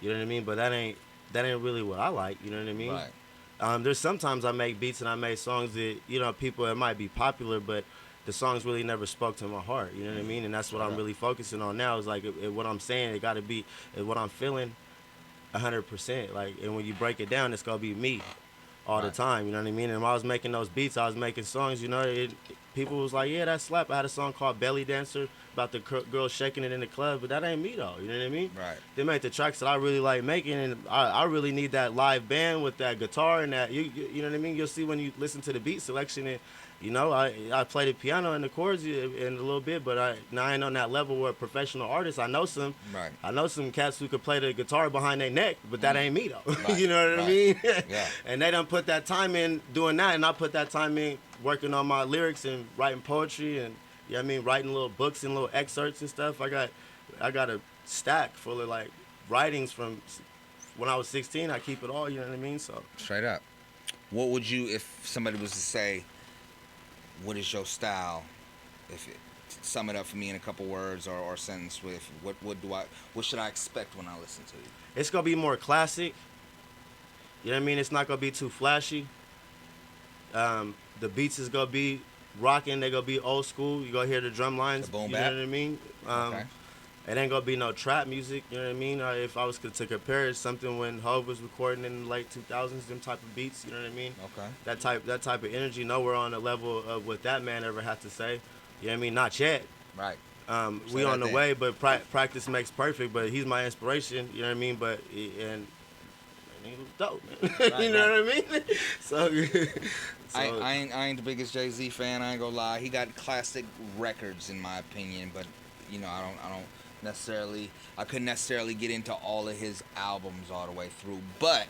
You know what I mean? But that ain't really what I like. You know what I mean? Right. There's sometimes I make beats and I make songs that, you know, people, it might be popular, but the songs really never spoke to my heart. You know what I mean? And that's what I'm really focusing on now. Is like what I'm saying. It got to be what I'm feeling, 100%. Like, and when you break it down, it's gonna be me all the time. You know what I mean? And when I was making those beats, I was making songs. You know, people was like, yeah, that slap. I had a song called Belly Dancer about the girl shaking it in the club, but that ain't me though. You know what I mean? Right. They make the tracks that I really like making, and I really need that live band with that guitar and that. You know what I mean? You'll see when you listen to the beat selection, and you know, I play the piano and the chords in a little bit, but I ain't on that level where professional artists. I know some cats who could play the guitar behind their neck, but that ain't me though. Right. You know what I mean? Yeah. And they done put that time in doing that, and I put that time in working on my lyrics and writing poetry and You know what I mean? Writing little books and little excerpts and stuff. I got a stack full of like writings from when I was 16. I keep it all, you know what I mean? So Straight up. What would you, if somebody was to say, what is your style? If it, sum it up for me in a couple words or a sentence with what should I expect when I listen to you? it's gonna be more classic. You know what I mean? It's not gonna be too flashy. The beats is gonna be rocking. They gonna be old school. You gonna hear the drum lines. The boom you bap? know what I mean? Okay. It ain't gonna be no trap music. You know what I mean? If I was to compare it, something when Hov was recording in the late 2000s, them type of beats. You know what I mean? Okay. That type of energy. Nowhere on the level of what that man ever had to say. You know what I mean? Not yet. Right. We on the way, but practice makes perfect. But he's my inspiration. You know what I mean? But he was dope, man. Right, you know what I mean? So, I ain't the biggest Jay-Z fan. I ain't gonna lie. He got classic records in my opinion, but you know I don't necessarily. I couldn't necessarily get into all of his albums all the way through. But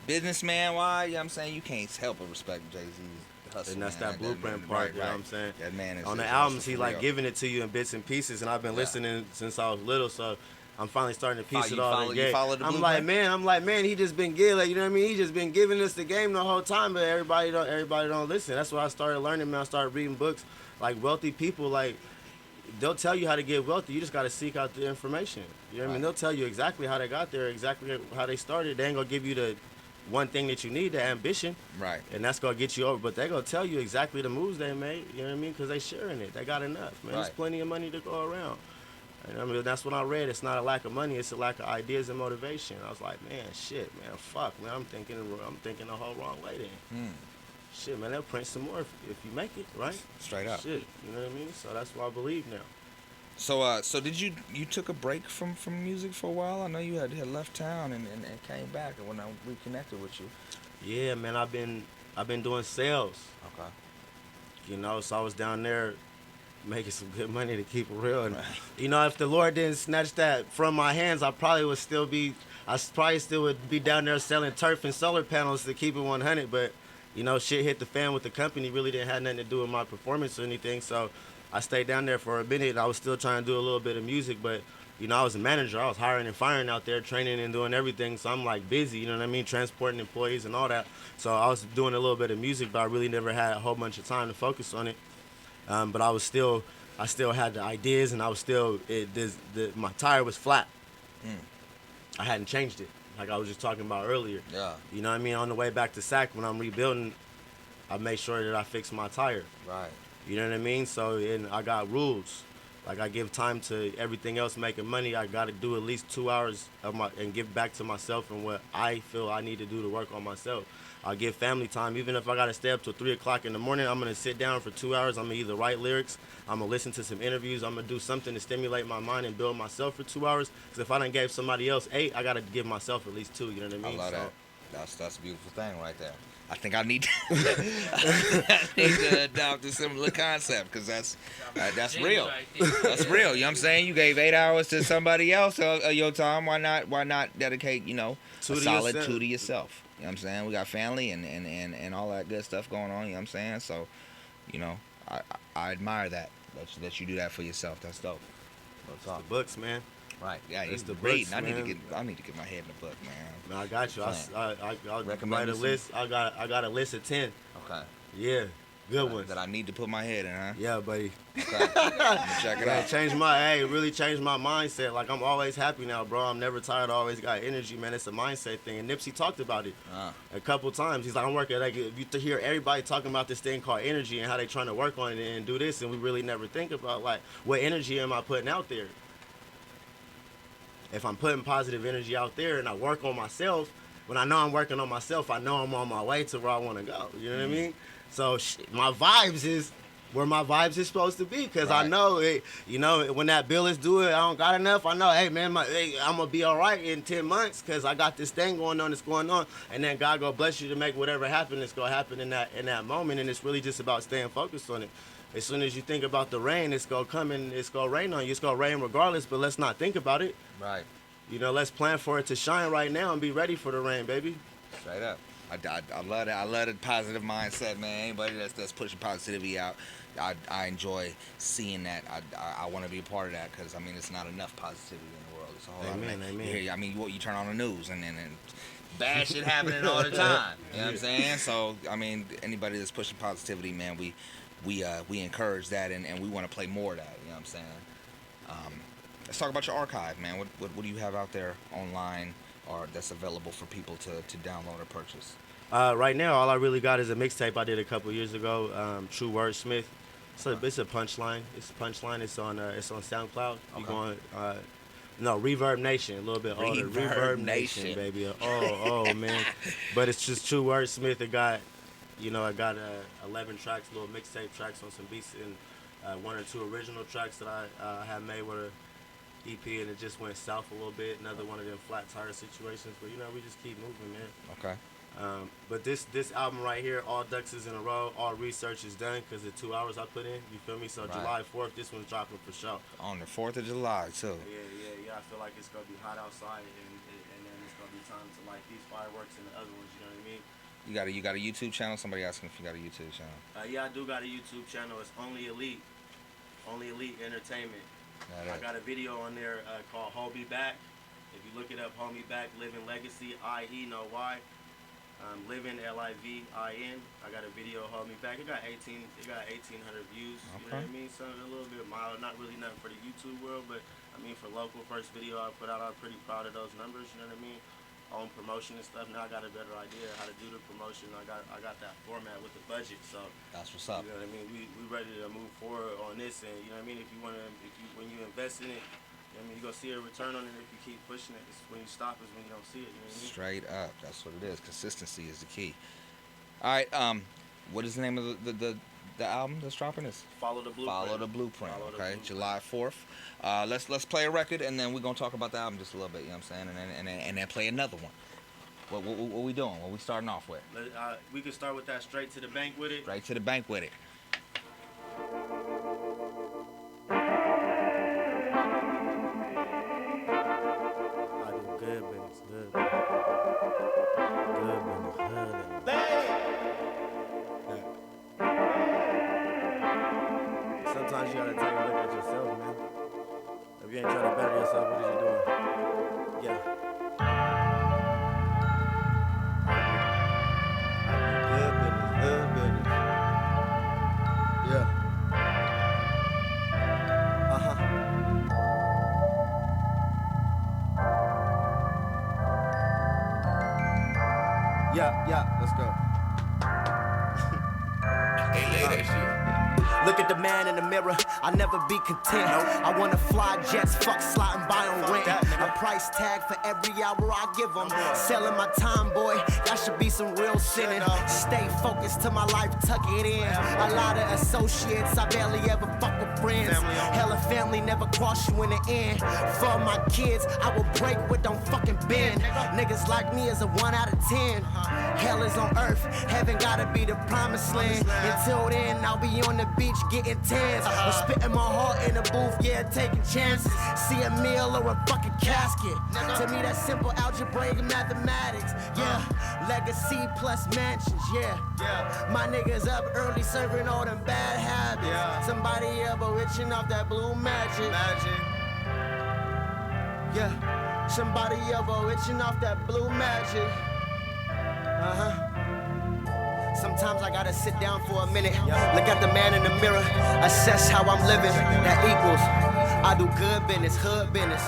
businessman wise, you know what I'm saying, you can't help but respect Jay-Z's hustle. and that's man. that blueprint Right, part, you know right. what I'm saying? That man is on the is albums, hustle he for like real. giving it to you in bits and pieces, and I've been Yeah. listening since I was little, so I'm finally starting to piece You it all follow- you together. follow the I'm blueprint? like, man, he just been giving, like, you know what I mean? He just been giving us the game the whole time, but everybody don't listen. That's why I started learning, man. I started reading books. Like, wealthy people, like, they'll tell you how to get wealthy. You just got to seek out the information. You know what I mean? They'll tell you exactly how they got there, exactly how they started. They ain't gonna give you the one thing that you need, the ambition. Right. And that's gonna get you over. But they gonna tell you exactly the moves they made. You know what I mean? Because they sharing it. They got enough, man. There's Right. plenty of money to go around. And I mean, that's what I read. It's not a lack of money. It's a lack of ideas and motivation. I was like, man, shit, man, fuck, man. I'm thinking the whole wrong way then. Shit, man, they'll print some more if you make it, right? Straight up. Shit, you know what I mean? So that's what I believe now. So did you took a break from music for a while? I know you had left town and came back, and when I reconnected with you. Yeah, man, I've been doing sales. Okay. You know, so I was down there making some good money to keep it real. And you know, if the Lord didn't snatch that from my hands, I probably still would be down there selling turf and solar panels to keep it 100. But you know, shit hit the fan with the company. Really didn't have nothing to do with my performance or anything. So I stayed down there for a minute. I was still trying to do a little bit of music, but you know, I was a manager. I was hiring and firing out there, training and doing everything. So I'm like busy, you know what I mean, transporting employees and all that. So I was doing a little bit of music, but I really never had a whole bunch of time to focus on it. But I still had the ideas, and I was still my tire was flat. I hadn't changed it, like I was just talking about earlier. Yeah. You know what I mean? On the way back to SAC, when I'm rebuilding, I make sure that I fix my tire. Right. You know what I mean? So, and I got rules. Like, I give time to everything else making money. I got to do at least 2 hours and give back to myself and what I feel I need to do to work on myself. I'll give family time. Even if I got to stay up till 3 o'clock in the morning, I'm going to sit down for 2 hours. I'm going to either write lyrics, I'm going to listen to some interviews, I'm going to do something to stimulate my mind and build myself for 2 hours. Because if I done gave somebody else 8, I got to give myself at least 2, you know what I mean? I love So, that. That's a beautiful thing right there. I think I need to adopt a similar concept because that's real. That's real. You know what I'm saying? You gave 8 hours to somebody else of your time. Why not dedicate, you know, a solid 2 to yourself? You know what I'm saying? We got family and all that good stuff going on. You know what I'm saying? So, you know, I admire that you do that for yourself. That's dope. It's the books, man. Right. Yeah, It's the reading. books, I need man. to get my head in the book, man. Man, I got you. I'll Recommend write a me list. I got a list of 10. Okay. Yeah, good ones. That I need to put my head in, huh? Yeah, buddy. Okay. I'm gonna check it out. Really changed my mindset. Like, I'm always happy now, bro. I'm never tired. I always got energy, man. It's a mindset thing. And Nipsey talked about it a couple times. He's like, I'm working. Like, if you hear everybody talking about this thing called energy and how they trying to work on it and do this, and we really never think about, like, what energy am I putting out there? If I'm putting positive energy out there and I work on myself, when I know I'm working on myself, I know I'm on my way to where I want to go. You know what I mean? So my vibes is where my vibes is supposed to be, because I know it. You know, when that bill is due, I don't got enough. I know, hey man, I'm gonna be all right in 10 months because I got this thing going on that's going on, and then God gonna bless you to make whatever happen. It's gonna happen in that moment, and it's really just about staying focused on it. As soon as you think about the rain, it's gonna come and it's gonna rain on you. It's gonna rain regardless, but let's not think about it. Right. You know, let's plan for it to shine right now and be ready for the rain, baby. Straight up. I love that. I love the positive mindset, man. Anybody that's pushing positivity out, I enjoy seeing that. I want to be a part of that because I mean it's not enough positivity in the world. It's a whole lot of Amen, that. amen. You hear, I mean, you turn on the news and bad shit happening all the time. You know what I'm saying? So I mean, anybody that's pushing positivity, man, we encourage that and we want to play more of that. You know what I'm saying? Let's talk about your archive, man. What do you have out there online or that's available for people to download or purchase? Right now, all I really got is a mixtape I did a couple years ago. True Wordsmith. It's a punchline. It's a punchline. It's on SoundCloud. You going? No, Reverb Nation. A little bit older. Reverb Nation, baby. Oh man. But it's just True Wordsmith. It got, I got 11 tracks, little mixtape tracks on some beats and 1 or 2 original tracks that I have made with a EP, and it just went south a little bit. Another one of them flat tire situations, but we just keep moving, man. Okay. But this album right here, all ducks is in a row, all research is done because the 2 hours I put in, you feel me? So Right. July 4th, this one's dropping for sure. On the 4th of July, too. Yeah. I feel like it's gonna be hot outside, and then it's gonna be time to light these fireworks and the other ones. You know what I mean? You got a YouTube channel? Somebody asking if you got a YouTube channel. Yeah, I do got a YouTube channel. It's Only Elite Entertainment. I got a video on there called Hold Me Back. If you look it up, Hold Me Back, Living Legacy, I-E, no Y. Living, L-I-V-I-N. I got a video, Hold Me Back. It got 1,800 views. Okay. You know what I mean? Something a little bit mild. Not really nothing for the YouTube world, but I mean for local first video I put out, I'm pretty proud of those numbers. You know what I mean? On promotion and stuff. Now I got a better idea how to do the promotion. I got that format with the budget. So that's what's up. You know what I mean? We ready to move forward on this, and you know what I mean. When you invest in it, I mean, you're going to see a return on it if you keep pushing it. It's when you stop is when you don't see it. You know what I mean? Straight up. That's what it is. Consistency is the key. All right. What is the name of the album that's dropping? This? Follow the Blueprint. Follow the Blueprint. Follow the Okay. Blueprint. July 4th. Let's play a record, and then we're going to talk about the album just a little bit. You know what I'm saying? And then play another one. What we doing? What we starting off with? We can start with that Straight to the Bank with it. Right to the bank with it. Good business, good business, Sometimes you gotta take a look at yourself, man. If you ain't trying to better yourself, what is you doing? Yeah. Good business. Yeah. Yeah, let's go. Look at the man in the mirror, I never be content. I wanna fly jets, fuck sliding by on rent. A price tag for every hour I give them. Selling my time, boy, that should be some real sinning. Stay focused to my life, tuck it in. A lot of associates, I barely ever fuck with friends. Hella family never cross you in the end. For my kids, I will break what don't fucking bend. Niggas like me is a 1 out of 10. Hell is on earth, heaven gotta be the promised land. Until then, I'll be on the beach getting tans. Or spitting my heart in the booth, yeah, taking chances. See a meal or a fucking casket. To me, that's simple algebraic mathematics. Yeah, legacy plus mansions, yeah. My niggas up early serving all them bad habits. Somebody ever itching off that blue magic. Yeah, somebody ever itching off that blue magic. Sometimes I gotta sit down for a minute, look at the man in the mirror, assess how I'm living. That equals, I do good business, hood business.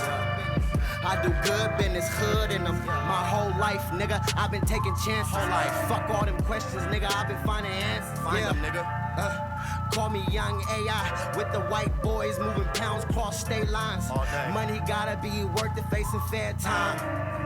I do good business, hood in them. My whole life, nigga, I've been taking chances. Fuck all them questions, nigga, I've been finding answers. Find them, nigga. Call me young AI, with the white boys moving pounds cross state lines. Money gotta be worth it, facing fair time.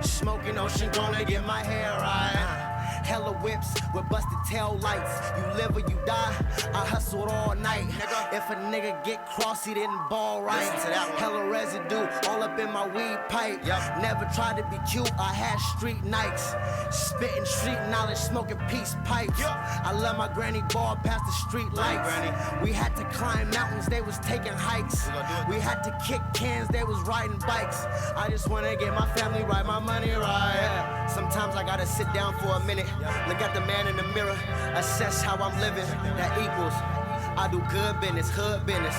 Smoking ocean, gonna get my hair right. Hella whips with busted tail lights. You live or you die. I hustled all night. If a nigga get cross, he didn't ball right. Hella residue all up in my weed pipe. Never tried to be cute. I had street nights. Spitting street knowledge, smoking peace pipes. I love my granny ball past the street lights. We had to climb mountains, they was taking hikes. We had to kick cans, they was riding bikes. I just wanna get my family right, my money right. Sometimes I gotta sit down for a minute, Look at the man in the mirror, assess how I'm living. That equals, I do good business, hood business.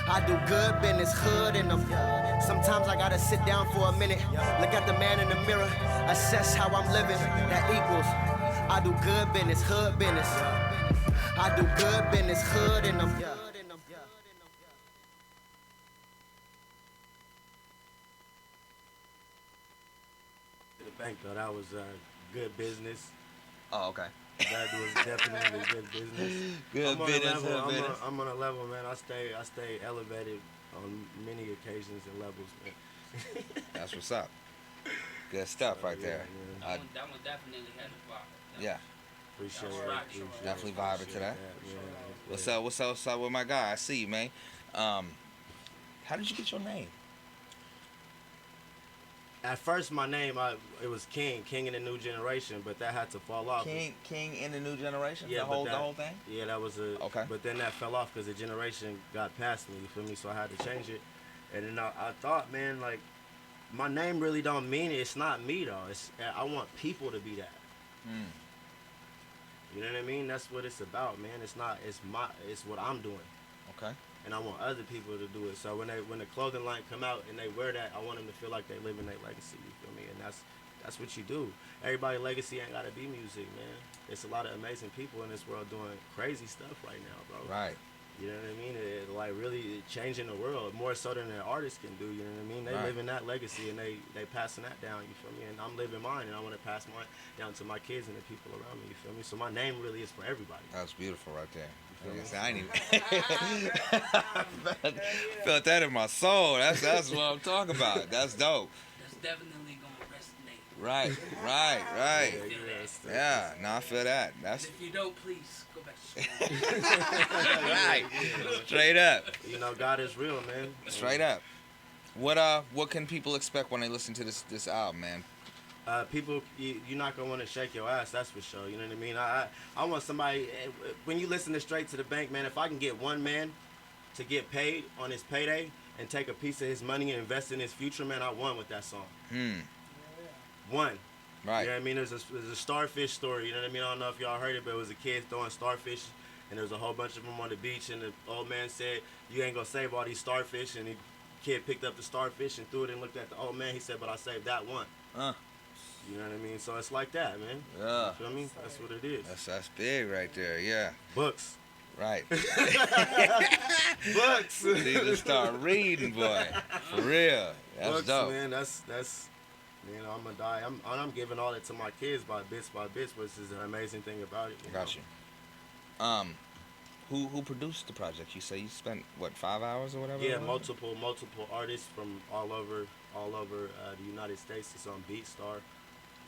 I do good business, hood in them. Sometimes I gotta sit down for a minute. Look at the man in the mirror, assess how I'm living. That equals, I do good business, hood business. I do good business, hood in them. To the bank though, that was good business. Oh, okay. That was definitely good business. Good I'm on business, a level, good business. I'm on a level, man. I stay elevated on many occasions and levels, man. That's what's up. Good stuff right yeah, there. man. That one definitely had a vibe. Yeah. Appreciate it. Right. Appreciate it. Definitely vibing to that. Yeah. What's up? What's up with my guy? I see you, man. How did you get your name? At first, my name, it was King in the New Generation, but that had to fall off. King in the New Generation? Yeah, the whole thing? Yeah, that was a... Okay. But then that fell off because the generation got past me, you feel me? So I had to change it. And then I thought, man, like, my name really don't mean it. It's not me, though. I want people to be that. You know what I mean? That's what it's about, man. It's what I'm doing. Okay. And I want other people to do it. So when the clothing line come out and they wear that, I want them to feel like they live in their legacy. You feel me? And that's what you do. Everybody's legacy ain't gotta be music, man. There's a lot of amazing people in this world doing crazy stuff right now, bro. Right. You know what I mean? It like really changing the world more so than an artist can do. You know what I mean? They Right. live in that legacy and they passing that down. You feel me? And I'm living mine, and I want to pass mine down to my kids and the people around me. You feel me? So my name really is for everybody. That's beautiful right there. I ain't even felt that in my soul. That's what I'm talking about. That's dope. That's definitely gonna resonate. Right. Yeah, no, I feel that. That's If you don't, please go back to school. right. Straight up. You know, God is real, man. Straight up. What can people expect when they listen to this album, man? People, you're not gonna want to shake your ass. That's for sure. You know what I mean? I want somebody. When you listen to Straight to the Bank, man, if I can get one man to get paid on his payday and take a piece of his money and invest in his future, man, I won with that song. One. Right. You know what I mean? There's a starfish story. You know what I mean? I don't know if y'all heard it, but it was a kid throwing starfish, and there was a whole bunch of them on the beach, and the old man said, "You ain't gonna save all these starfish," and the kid picked up the starfish and threw it and looked at the old man. He said, "But I saved that one." You know what I mean? So it's like that, man. Yeah. You feel me? That's what it is. That's big right there. Yeah. Books. Right. Books. Need to start reading, boy. For real. That's Books, dope. man. That's you know, I'm gonna die. I'm giving all that to my kids by bits, which is an amazing thing about it. Got you. Who produced the project? You say you spent what, 5 hours or whatever? Yeah, multiple artists from all over the United States. It's on BeatStar.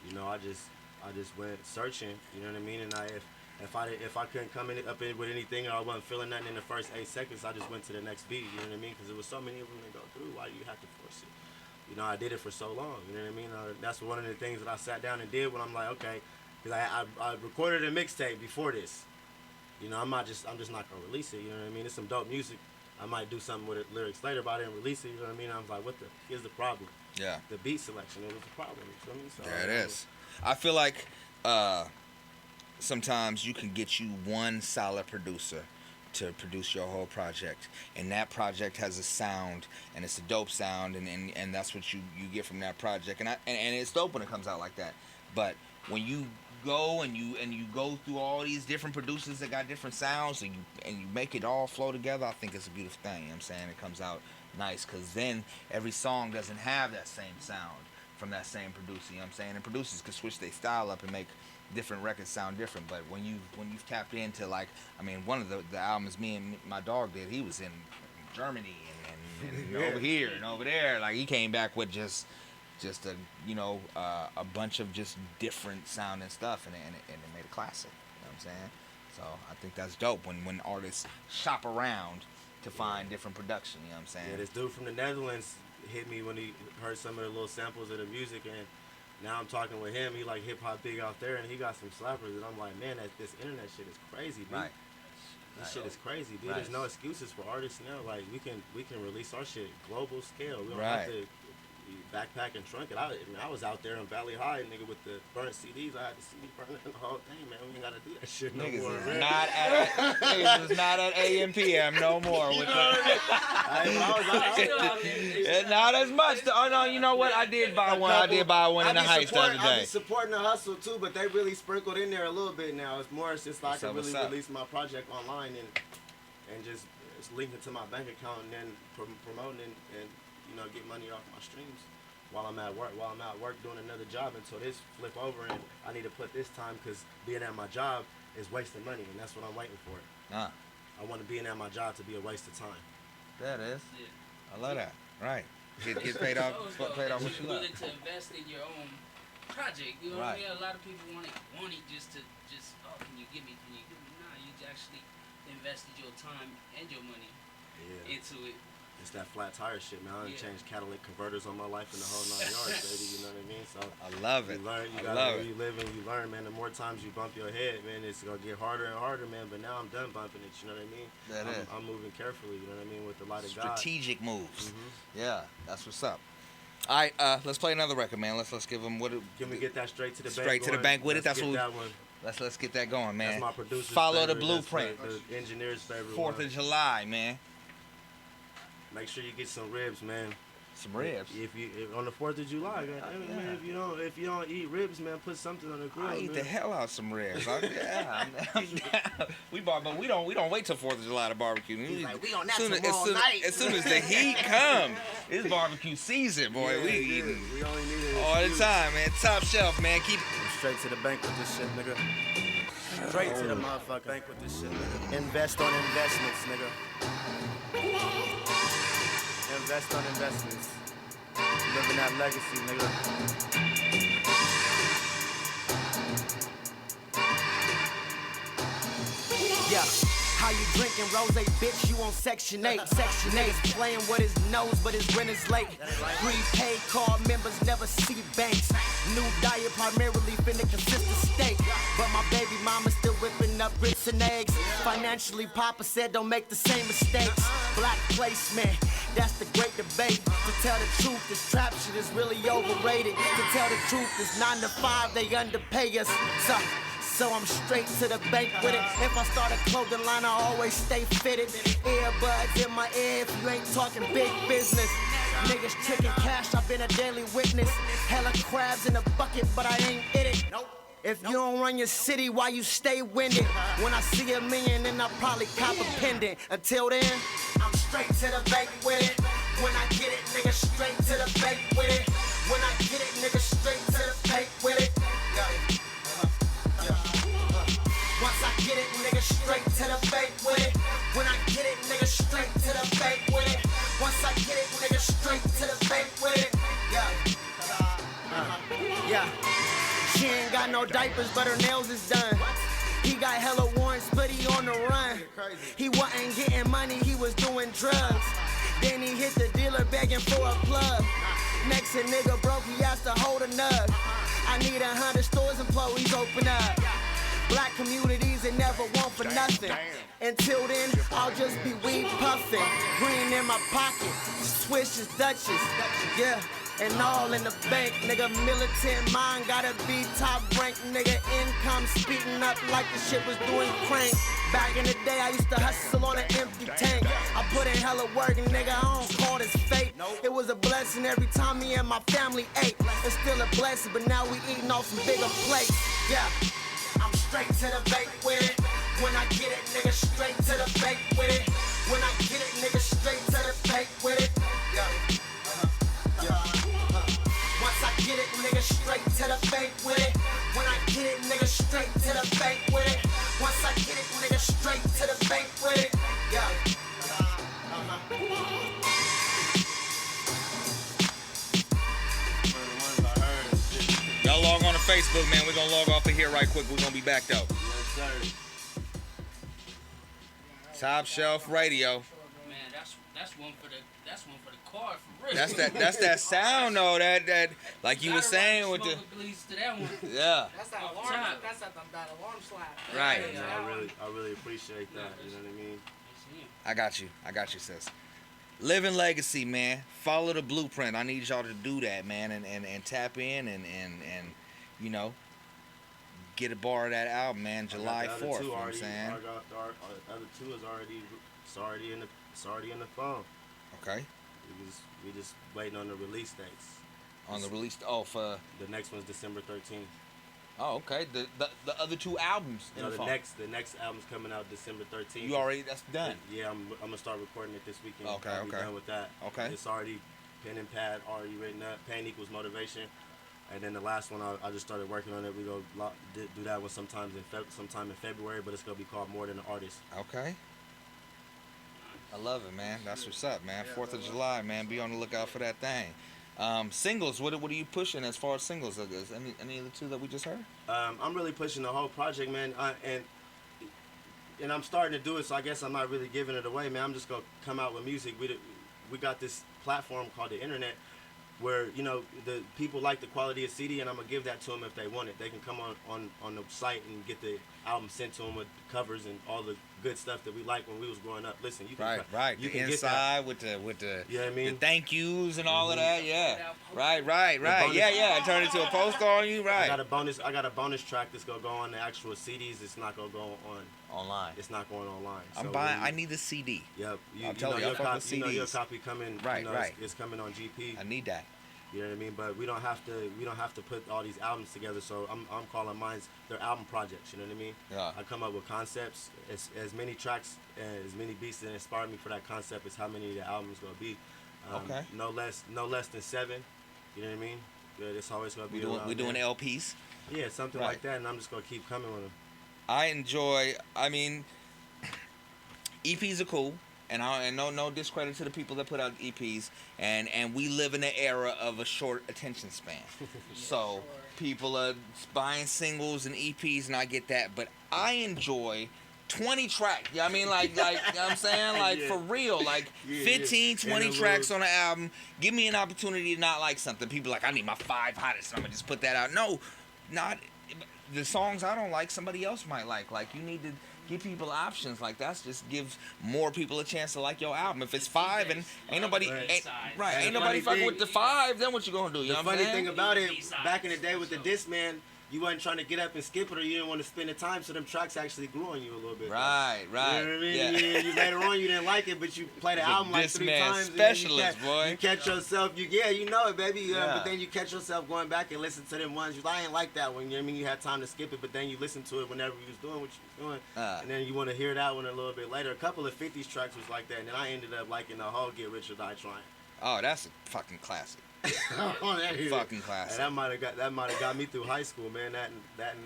You know, I just went searching. You know what I mean? And if I couldn't come up in with anything, or I wasn't feeling nothing in the first 8 seconds, I just went to the next beat. You know what I mean? Because there was so many of them to go through. Why do you have to force it? You know, I did it for so long. You know what I mean? That's one of the things that I sat down and did when I'm like, okay, because I recorded a mixtape before this. You know, I'm just not gonna release it. You know what I mean? It's some dope music. I might do something with it, lyrics later, but I didn't release it. You know what I mean? I was like, here's the problem. Yeah. The beat selection, it was the problem. You feel me? So, there it is. I feel like sometimes you can get you one solid producer to produce your whole project, and that project has a sound, and it's a dope sound, and that's what you get from that project, and it's dope when it comes out like that. But when you go and you go through all these different producers that got different sounds, and you make it all flow together, I think it's a beautiful thing. You know what I'm saying? It comes out nice, because then every song doesn't have that same sound from that same producer. You know what I'm saying? And producers can switch their style up and make different records sound different. But when you've tapped into, like, I mean, one of the albums me and my dog did, he was in Germany and Yeah. over here and over there. Like, he came back with just a, you know, a bunch of just different sounding stuff, and it made a classic. You know what I'm saying? So I think that's dope when artists shop around to find different production. You know what I'm saying? Yeah, this dude from the Netherlands hit me when he heard some of the little samples of the music, and now I'm talking with him. He like hip hop big out there, and he got some slappers, and I'm like, man, this internet shit is crazy, dude. Right. This shit is crazy, dude. There's no excuses for artists now. Like we can release our shit global scale. We don't have to. backpack and trunk it. I was out there in Valley High, nigga, with the burnt CDs. I had the CD burning the whole thing, man. We ain't gotta do that shit no more. Niggas is not at AM/PM no more. With not as much. Oh no, you know what? I did buy one. I did buy one in the Heights the other I day. be supporting the hustle too, but they really sprinkled in there a little bit now. It's more just like I can really release my project online and just link it to my bank account and then promoting and you know get money off my streams while I'm at work. While I'm at work doing another job until this flip over and I need to put this time because being at my job is wasting money and that's what I'm waiting for. I want to be at my job to be a waste of time. That is. Yeah. I love that. Right. Get paid off. Paid off what you love. Willing to invest in your own project. You know what I mean? A lot of people want it just to can you give me? Nah, you actually invested your time and your money into it. It's that flat tire shit, man. I done changed catalytic converters on my life in the whole 9 yards, baby. You know what I mean? So I love it. You learn. You live and you learn, man. The more times you bump your head, man, it's gonna get harder and harder, man. But now I'm done bumping it. You know what I mean? I'm moving carefully. You know what I mean? With the light of God. Strategic moves. Yeah, that's what's up. All right, let's play another record, man. Let's give them what. Can we get that straight to the bank? Straight to the bank with it. That's what. That one. Let's get that going, man. That's my producer's Follow favorite. the blueprint. The engineer's favorite. 4th of July, man. Make sure you get some ribs, man. Some ribs. If on the 4th of July, man, if you don't eat ribs, man, put something on the grill. I eat the hell out of some ribs. I'm down. We don't wait till 4th of July to barbecue. We on that tomorrow night. As soon as the heat comes, it's barbecue season, boy. We eating all the time, man. Top shelf, man. Keep straight to the bank with this shit, nigga. Straight to the motherfucking bank with this shit, nigga. Invest on investments, nigga. Invest on investments. Living that legacy, nigga. Yeah. How you drinking rose, bitch? You on Section 8. Section 8 playing what his nose, but his rent is late. Prepaid card members never see banks. New diet primarily finna consist of steak. But my baby mama still whipping up grits and eggs. Financially, Papa said don't make the same mistakes. Black placement, that's the great debate. To tell the truth, this trap shit is really overrated. To tell the truth, this 9 to 5, they underpay us. So I'm straight to the bank with it. If I start a clothing line, I always stay fitted. Earbuds in my ear if you ain't talking big business. Niggas tricking cash, I've been a daily witness. Hella crabs in a bucket, but I ain't in it. If you don't run your city, why you stay winded? When I see $1 million, then I probably cop a pendant. Until then, I'm straight to the bank with it. When I get it, nigga, straight to the bank with it. When I get it, nigga, straight to the bank with it. Once I get it, nigga, straight to the bank with it. When I get it, nigga, straight to the bank with it. Once I get it, nigga, straight to the bank with it. Yeah. She ain't got no diapers, but her nails is done. He got hella warrants, but he on the run. He wasn't getting money, he was doing drugs. Then he hit the dealer begging for a plug. Next a nigga broke, he asked to hold a nug. I need 100 stores employees open up. Black communities that never want for nothing. Until then, I'll just be weed puffing. Green in my pocket, Swish is Dutchess. Yeah, and all in the bank, nigga. Militant mind gotta be top rank, nigga. Income speeding up like the shit was doing crank. Back in the day, I used to hustle on an empty tank. I put in hella work, and nigga, I don't call this fate. It was a blessing every time me and my family ate. It's still a blessing, but now we eating off some bigger plates. Yeah. I'm straight to the bank with it. When I get it, nigga, straight to the bank with it. When I get it, nigga, straight to the bank with it. Once I get it, nigga, straight to the bank with it. When I get it, nigga, straight to the bank with it. Once I get it, nigga, straight to the bank with it. Y'all log on to Facebook, man. We're gonna log off of here right quick. We're gonna be back though. Yes, sir. Top Shelf Radio. Man, that's one for the car for real. That's that sound though. That like you were saying with the. To that one. Yeah. That's that alarm. That's that alarm slap. Right. Yeah, I really appreciate that. You know what I mean? I got you, sis. Living Legacy, man. Follow the blueprint. I need y'all to do that, man, and tap in and you know, get a bar of that album, man. July 4th. You know what I'm saying? I got the other two is already it's already in the phone. Okay. We just waiting on the release dates. On the release for the next one's December 13th. Oh, okay. The other two albums. No, the next album's coming out December 13th. You already that's done. Yeah, I'm gonna start recording it this weekend. Okay, I'll be done with that. Okay. It's already pen and pad already written up. Pain equals motivation. And then the last one, I just started working on it. We go do that one sometime in February, but it's gonna be called More Than an Artist. Okay. I love it, man. That's what's up, man. 4th of July, man. Be on the lookout for that thing. Singles, what are you pushing as far as singles? Any of the two that we just heard? I'm really pushing the whole project, man. And I'm starting to do it, so I guess I'm not really giving it away, man. I'm just gonna come out with music. We got this platform called the internet, where the people like the quality of CD, and I'm gonna give that to them if they want it. They can come on the site and get the album sent to them with covers and all the good stuff that we liked when we was growing up. Listen, you can right. You the can inside get that. with the you know what I mean? the thank yous and all of that. Yeah. Right. Yeah. Turn it to a poster on you. Right. I got a bonus track that's gonna go on the actual CDs. It's not gonna go online. It's not going online. I'm buying. I need the CD. Yep. I'm telling you, your copy coming. Right. It's coming on GP. I need that. You know what I mean? But we don't have to put all these albums together. So I'm calling mine their album projects. You know what I mean? Yeah. I come up with concepts, as many tracks, as many beats that inspire me for that concept is how many the album's gonna be. Okay. No less than 7. You know what I mean? Yeah, it's always gonna be. We're doing LPs. Yeah, something like that, and I'm just gonna keep coming with them. I enjoy. I mean, EPs are cool. And no discredit to the people that put out EPs, and we live in an era of a short attention span. So people are buying singles and EPs, and I get that, but I enjoy 20 tracks. You know what I mean? Like you know what I'm saying? Like for real, like 15, 20 tracks on an album. Give me an opportunity to not like something. People are like, I need my 5 hottest, I'm gonna just put that out. No, not the songs I don't like, somebody else might like. Like you need to give people options. Like that's just gives more people a chance to like your album. If it's 5 and ain't nobody fucking with the 5, then what you gonna do? You know what I'm saying? The funny thing about it, back in the day with the Discman, you wasn't trying to get up and skip it, or you didn't want to spend the time, so them tracks actually grew on you a little bit. Right. You know what I mean? Yeah. You later on you didn't like it, but you played the album like 3 times. Specialist, boy. You catch yourself, you know it, baby. But then you catch yourself going back and listen to them ones. I ain't like that one. You know what I mean? You had time to skip it, but then you listen to it whenever you was doing what you was doing, and then you want to hear that one a little bit later. A couple of 50s tracks was like that, and then I ended up liking the whole Get Rich or Die Trying. Oh, that's a fucking classic. Fucking classic. And that might have got me through high school, man. That and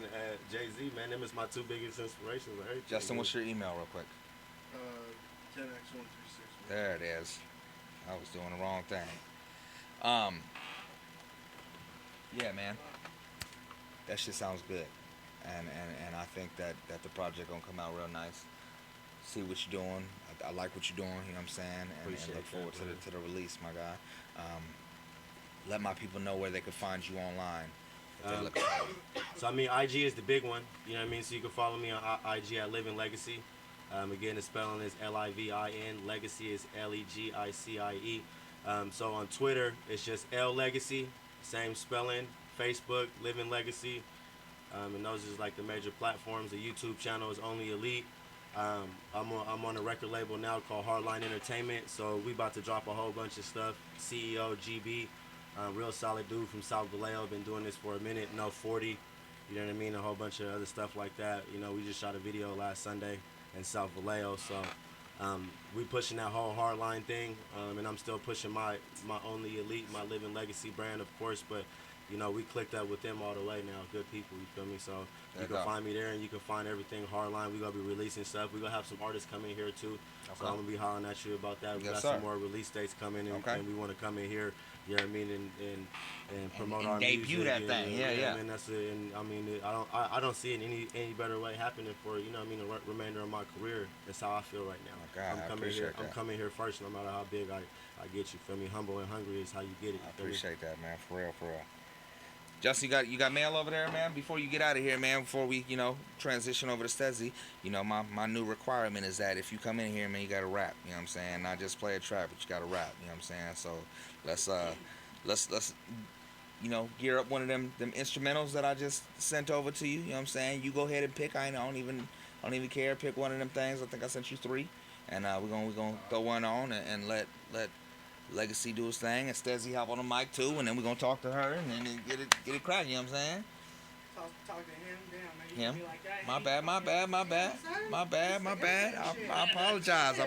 Jay-Z, man. Them is my 2 biggest inspirations. Justin, what's your email, real quick? 10x136. There it is. I was doing the wrong thing. Yeah, man. That shit sounds good, and I think that the project gonna come out real nice. See what you're doing. I like what you're doing. You know what I'm saying? And look forward to the release, my guy. Let my people know where they can find you online. If they're looking for you. So I mean, IG is the big one. You know what I mean? So you can follow me on IG at Living Legacy. Again, the spelling is LIVIN. Legacy is LEGICIE. So on Twitter, it's just L Legacy, same spelling. Facebook, Living Legacy. And those is like the major platforms. The YouTube channel is Only Elite. I'm on a record label now called Hardline Entertainment. So we about to drop a whole bunch of stuff. CEO GB. Real solid dude from South Vallejo, been doing this for a minute, No 40, you know what I mean, a whole bunch of other stuff like that. You know, we just shot a video last Sunday in South Vallejo, so we pushing that whole hardline thing, and I'm still pushing my Only Elite, my Living Legacy brand, of course, but you know, we clicked up with them all the way now, good people, you feel me? So you can find me there, and you can find everything hardline. We're going to be releasing stuff. We're going to have some artists come in here, too. Okay. So I'm going to be hollering at you about that. We got some more release dates coming, and we want to come in here, you know what I mean, and promote our music. Debut that thing, yeah. I mean, that's it. And I mean, I don't see it any better way happening for, you know what I mean, the remainder of my career. That's how I feel right now. God, I'm coming here first, no matter how big I get, you feel me? Humble and hungry is how you get it. I appreciate that, man, for real. Justin, you got mail over there, man? Before you get out of here, man, before we, transition over to Stezzy, my new requirement is that if you come in here, man, you gotta rap, you know what I'm saying? Not just play a track, but you gotta rap, you know what I'm saying? So let's gear up one of them instrumentals that I just sent over to you, you know what I'm saying? You go ahead and pick. I don't even care. Pick one of them things. I think I sent you 3. And we're gonna throw one on and let Legacy do his thing, and Stezzy hop on the mic too, and then we're gonna talk to her and then get it cracking, you know what I'm saying? Talk to him, damn, man. You Him? be like that. My bad. I apologize.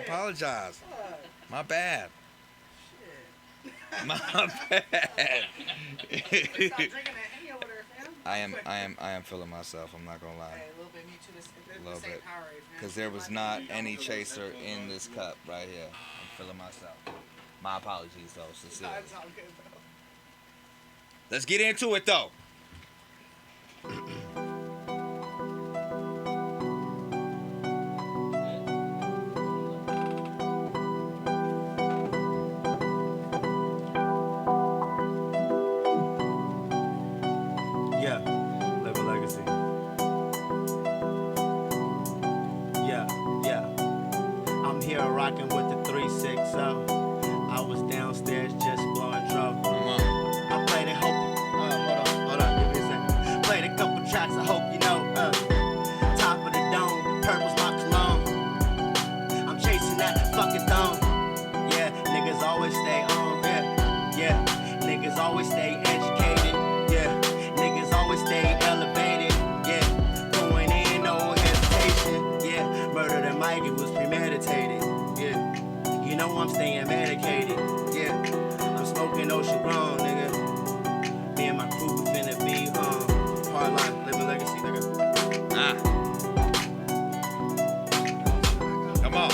My bad. My bad. I am feeling myself, I'm not gonna lie. Hey, a little bit, me too. A little bit. Because there was not any chaser in this cup right here. I'm feeling myself. My apologies, though, sincerely. It's all good, bro. Let's get into it, though. Yeah, Live a Legacy. Yeah. I'm here rocking with the 360. I was downstairs just blowing drum. I played a hold on, give me a second. Played a couple tracks, I hope you know. Top of the dome, purple's my cologne. I'm chasing that fucking throne. Yeah, niggas always stay on. Yeah, niggas always stay educated. Yeah, niggas always stay elevated. Yeah, going in, no hesitation. Yeah, murder the mic, it was premeditated. Yeah, you know I'm staying medicated. Yeah, I'm smoking ocean grown, nigga. Me and my crew finna be hard life, living legacy, nigga. Come on.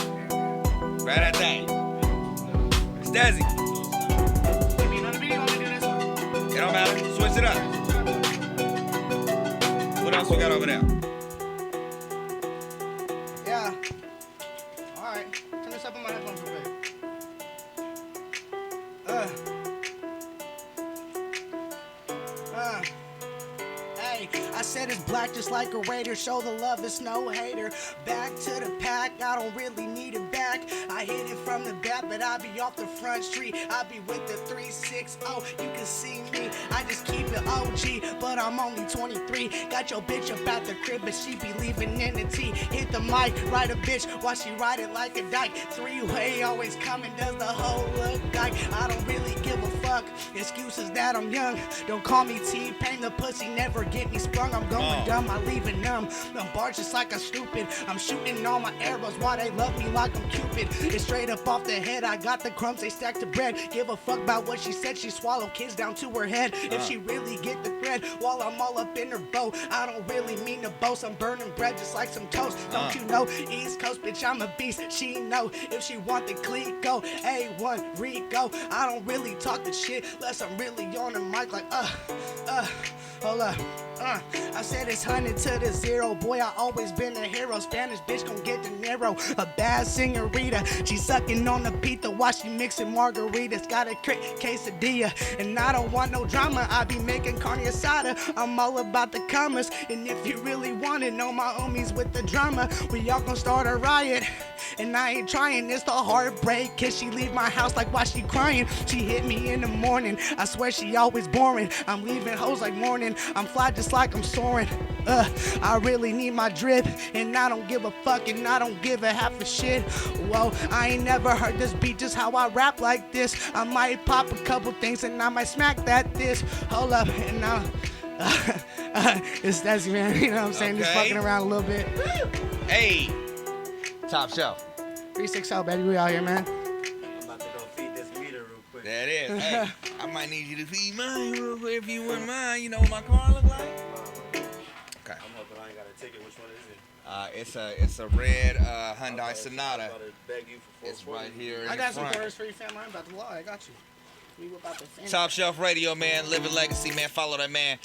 Grab that thing. Stezzy. It don't matter. Switch it up. What else we got over there? Yeah. Alright. Turn this up on my headphones real quick. Hey, I said it's black just like a raider. Show the love, it's no hater. Back to the pack, I don't really need it back. I hit it from the back, but I be off the front street. I be with the 360, you can see me. I just keep it OG, but I'm only 23. Got your bitch up at the crib, but she be leaving in the T. Hit the mic, ride a bitch while she ride it like a dyke. 3-way always coming, does the whole look like I don't really give a fuck. Excuses that I'm young, don't call me T-Pain. The pussy never get me sprung. I'm going dumb, I leave it numb. I'm barred just like a stupid. I'm shooting all my arrows while they love me like I'm Cupid. It's straight up off the head. I got the crumbs, they stack the bread. Give a fuck about what she said. She swallowed kids down to her head. If she really get the thread while I'm all up in her boat, I don't really mean to boast. I'm burning bread just like some toast. Don't you know? East Coast, bitch, I'm a beast. She know if she want the clique, go A1 Rico. I don't really talk the shit unless I'm really on the mic like hold up. I said it's 100 to the 0. Boy, I always been a hero. Spanish bitch gon' get the narrow. A bad senorita. She sucking on the pizza while she mixing margaritas. Got a quesadilla. And I don't want no drama. I be making carne asada. I'm all about the commas. And if you really want it, know my homies with the drama. We all gon' start a riot. And I ain't trying, it's the heartbreak. Cause she leave my house like why she crying. She hit me in the morning. I swear she always boring. I'm leaving hoes like morning. I'm fly just like I'm soaring. I really need my drip. And I don't give a fuck and I don't give a half a shit. Whoa, I ain't never heard this beat just how I rap like this. I might pop a couple things and I might smack that this. Hold up, and now it's Stezzy, man. You know what I'm saying? Just fucking around a little bit. Hey, top shelf. 360, baby, we out here, man. I'm about to go feed this meter real quick. There it is. Hey, I might need you to feed mine real quick if you wouldn't mind. You know what my car look like? Okay. I'm hoping I ain't got a ticket. Which one is it? It's a red Hyundai Sonata. I'm about to beg you for It's right here. I in got the some front. quarters for you, fam. I'm about to lie. I got you. We whip out the fan. Top Shelf Radio, man. Living Legacy, man. Follow that, man.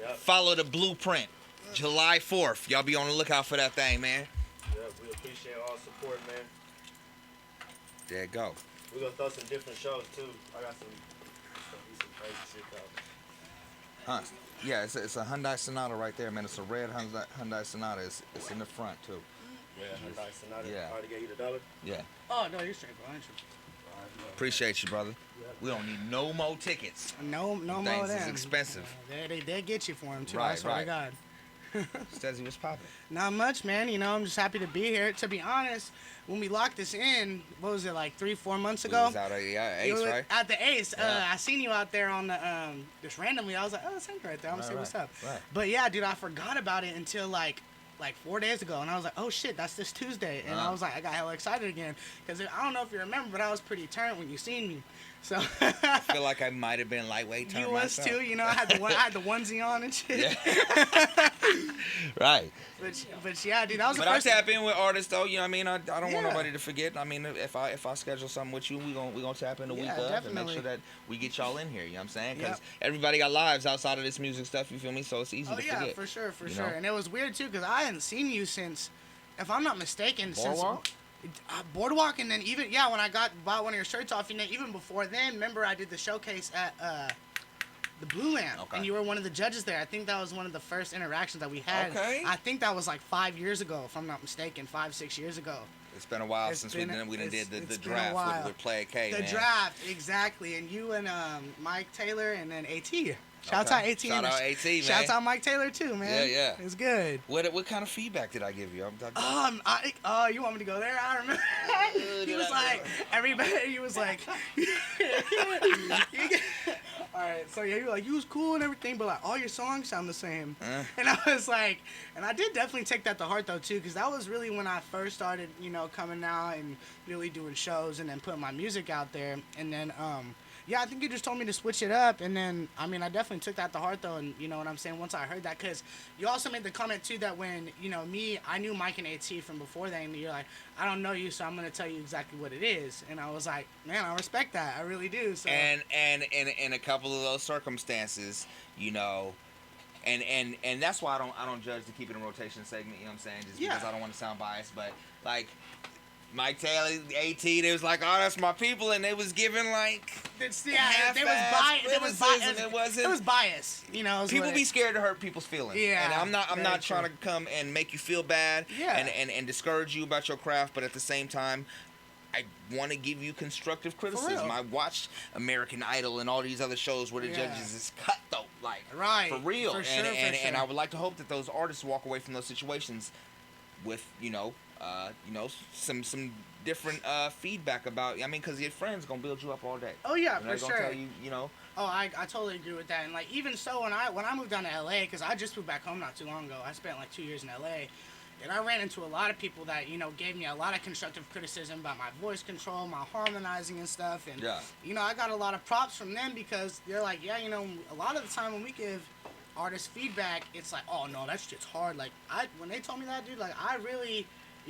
Yep. Follow the blueprint. July 4th. Y'all be on the lookout for that thing, man. Yep, we appreciate all support, man. There you go. We're gonna throw some different shows too. I got some crazy shit though. Huh. Yeah, it's a Hyundai Sonata right there, man. It's a red Hyundai Sonata. It's in the front too. Yeah, Hyundai Sonata. Yeah. Already gave you the dollar? Yeah. Oh, no, you're straight, bro. I ain't tripping. Appreciate you, brother. We don't need no more tickets. No more Things of is them. expensive. They get you for them, too. Right, I swear right. to God. Stezzy, what's poppin'? Not much, man. You know, I'm just happy to be here. To be honest, when we locked this in, what was it, like 3-4 months ago? We was out at Ace, right? At the Ace. Yeah. I seen you out there on the, just randomly. I was like, oh, that's Hank right there. I'm gonna see what's up. Right. But yeah, dude, I forgot about it until like 4 days ago, and I was like, oh shit, that's this Tuesday. And I was like, I got hella excited again. Because I don't know if you remember, but I was pretty turned when you seen me. So I feel like I might have been lightweight turned you was myself. too, you know, I had the onesie on and shit. Yeah. Right. But yeah, dude, that was the But first I tap in with artists though, you know what I mean? I don't want Yeah. nobody to forget. I mean, if I schedule something with you, we gonna tap in the week Yeah, of and make definitely. sure that we get y'all in here, you know what I'm saying? Because Yep. everybody got lives outside of this music stuff, you feel me? So it's easy Oh to yeah, forget. for sure, you sure. know? And it was weird too, because I hadn't seen you since, if I'm not mistaken, Boardwalk? since Boardwalk, and then even when I bought one of your shirts off, you know, even before then, remember I did the showcase at the Blue Lamp, and you were one of the judges there. I think that was one of the first interactions that we had. Okay. I think that was like 5 years ago, if I'm not mistaken, 5-6 years ago. It's been a while It's since been- we done did the it's been a draft while. with Play K, The man. draft, exactly, and you and Mike Taylor and then AT. Shouts Okay. out AT. Shout out AT, man. Shouts out Mike Taylor too, man. Yeah. It's good. What kind of feedback did I give you? You want me to go there? I remember. He was like, everybody. He was like, all right. So yeah, you were like, you was cool and everything, but like all your songs sound the same. And I was like, and I did definitely take that to heart though too, because that was really when I first started, you know, coming out and really doing shows and then putting my music out there, and then yeah, I think you just told me to switch it up, and then, I mean, I definitely took that to heart, though, and you know what I'm saying, once I heard that, because you also made the comment, too, that when, you know, I knew Mike and AT from before that, and you're like, I don't know you, so I'm going to tell you exactly what it is, and I was like, man, I respect that, I really do, so. And in a couple of those circumstances, you know, and that's why I don't judge the Keep It in Rotation segment, you know what I'm saying, just because I don't want to sound biased, but, like, Mike Taylor, AT, they was like, oh, that's my people, and they was giving like It was bias, you know. People be scared to hurt people's feelings. Yeah, and I'm not trying true. to come and make you feel bad. Yeah. And discourage you about your craft, but at the same time, I want to give you constructive criticism. real. I watched American Idol and all these other shows where the judges is cutthroat, like right, for real. for sure, And I would like to hope that those artists walk away from those situations with some different feedback about. I mean, because your friends gonna build you up all day. Oh yeah, you know, for they gonna sure. Tell you, you know. Oh, I totally agree with that. And like even so, when I moved down to LA, because I just moved back home not too long ago. I spent like 2 years in LA, and I ran into a lot of people that gave me a lot of constructive criticism about my voice control, my harmonizing and stuff. And I got a lot of props from them because they're like, yeah, a lot of the time when we give artists feedback, it's like, oh no, that shit's hard. Like when they told me that, dude, like I really.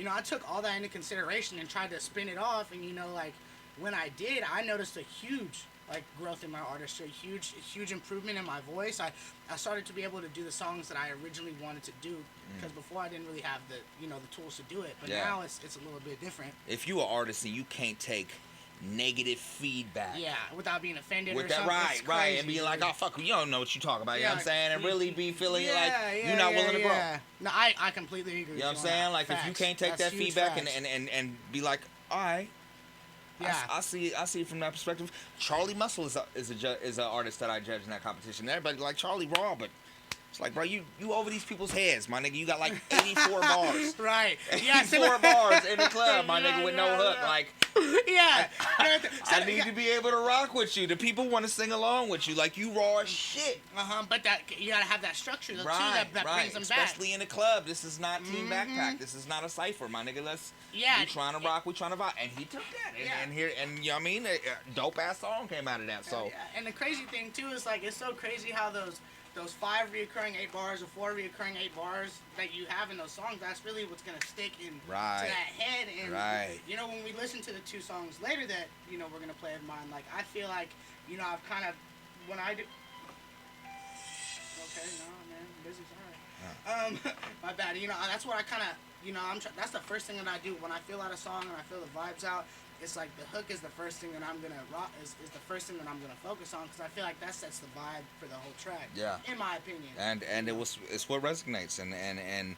I took all that into consideration and tried to spin it off, and like when I did, I noticed a huge growth in my artistry, huge improvement in my voice. I started to be able to do the songs that I originally wanted to do, because before I didn't really have the the tools to do it, but now it's a little bit different. If you're an artist and you can't take negative feedback, without being offended with or that, something, right, it's crazy, and being dude. like, oh fuck, you don't know what you talking about, you know what I'm saying, and really be feeling like Yeah, you're not willing to grow. No, I completely agree. You know what I'm with saying? that. Like Facts. if you can't take That's that huge feedback facts. and be like, all right. Yeah. I see it from that perspective. Charlie Muscle is an artist that I judge in that competition. Everybody like Charlie Raw, but it's like, bro, you over these people's heads, my nigga. You got like 84 bars. Right. 84 bars in the club, my nigga, with no hook. Like, I need to be able to rock with you. The people want to sing along with you. Like, you raw as shit. But that you gotta have that structure though, too, that brings them back. Especially in the club. This is not Team Backpack. This is not a cipher, my nigga. We trying to rock, we trying to vibe. And he took that. And you know what I mean? A dope ass song came out of that. So. And the crazy thing too is like it's so crazy how those 5 reoccurring 8 bars or 4 reoccurring 8 bars that you have in those songs, that's really what's gonna stick to that head. And when we listen to the 2 songs later that we're gonna play of mine, like I feel like I've kind of when I do. Okay, no man, I'm busy. Sorry. My bad. That's what I kind of that's the first thing that I do when I feel out a song and I feel the vibes out. it's like the hook is the first thing that I'm gonna rock is the first thing that I'm gonna focus on because I feel like that sets the vibe for the whole track. Yeah. In my opinion. And it's what resonates, and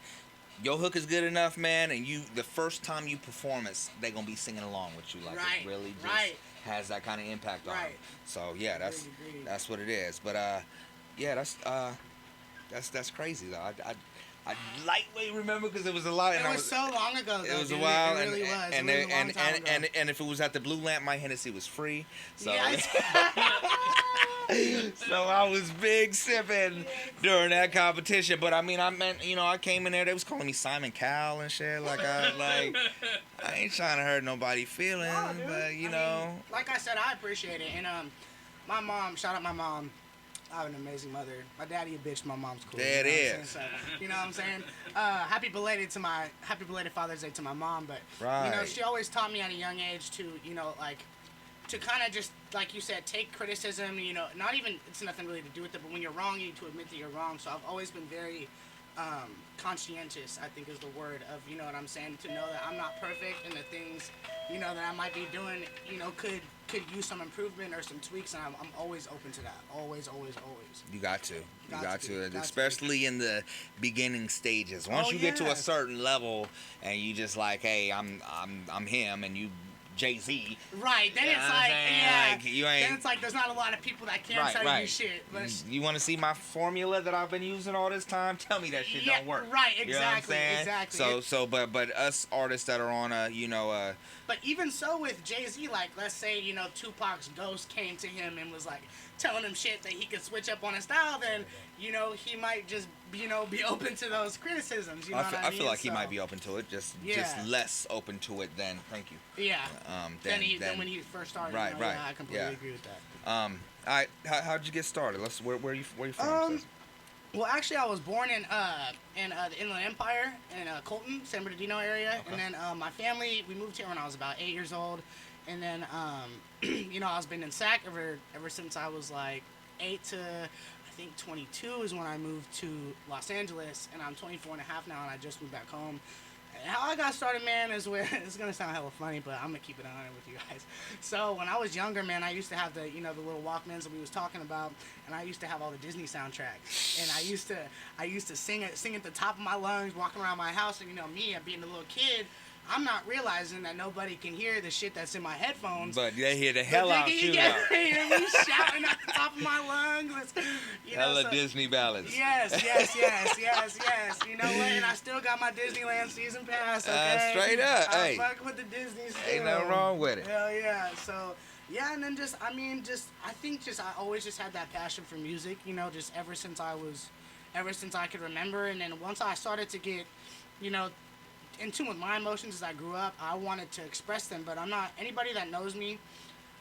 your hook is good enough, man. And the first time you perform it, they gonna be singing along with you. Like Right, it really just right. has that kind of impact on Right. them. So yeah, Agreed. that's what it is. But yeah, that's crazy though. I lightweight remember because it was a lot. And It was so long ago. It was dude. a while, It really was. and It was a long time ago. and if it was at the Blue Lamp, my Hennessy was free. So Yes. so I was big sipping during that competition. But I mean, I came in there. They was calling me Simon Cowell and shit. I ain't trying to hurt nobody's feelings, but I mean, like I said, I appreciate it. And my mom, shout out my mom. I have an amazing mother. My daddy a bitch. My mom's cool. There it is. So, you know what I'm saying? Happy belated Father's Day to my mom. But Right. she always taught me at a young age to to kind of just like you said, take criticism. Not even it's nothing really to do with it, but when you're wrong, you need to admit that you're wrong. So I've always been very conscientious, I think is the word of, you know what I'm saying, to know that I'm not perfect and the things, that I might be doing, could use some improvement or some tweaks, and I'm always open to that. Always, always, always. You got to. Got to. Especially in the beginning stages. Once you get to a certain level and you just like, hey, I'm him and you Jay-Z. Right, then You know it's what I'm like, saying? yeah. Like, you ain't- Then it's like there's not a lot of people that can tell you shit. But You want to see my formula that I've been using all this time? Tell me that shit don't work. Right, You know what I'm exactly, saying? exactly. But us artists that are on But even so with Jay-Z, like, let's say, Tupac's ghost came to him and was, like, telling him shit that he could switch up on his style, then, he might just, be open to those criticisms, you know what I mean? I feel like he might be open to it, just less open to it than, thank you. Yeah, Than when he first started. Right, right. Yeah, I completely agree with that. All right, how'd you get started? Where you from? sis? Well, actually, I was born in the Inland Empire in Colton, San Bernardino area, Okay. and then my family, we moved here when I was about 8 years old, and then I was been in SAC ever since I was like 8 to I think 22 is when I moved to Los Angeles, and I'm 24 and a half now, and I just moved back home. And how I got started, man, is where it's gonna sound hella funny, but I'm gonna keep it 100 with you guys. So when I was younger, man, I used to have the the little Walkmans that we was talking about, and I used to have all the Disney soundtracks, and I used to sing at the top of my lungs, walking around my house, and me, being a little kid, I'm not realizing that nobody can hear the shit that's in my headphones. But they hear the hell out you. Yeah, me shouting at the top of my lungs. Hella Disney ballads. Yes. You know what? And I still got my Disneyland season pass. Okay. Straight up, I hey. fuck with the Disney still. Ain't nothing wrong with it. Hell yeah. So yeah, and then I always just had that passion for music. Just ever since I could remember, and then once I started to get, in tune with my emotions as I grew up, I wanted to express them, but I'm not, anybody that knows me,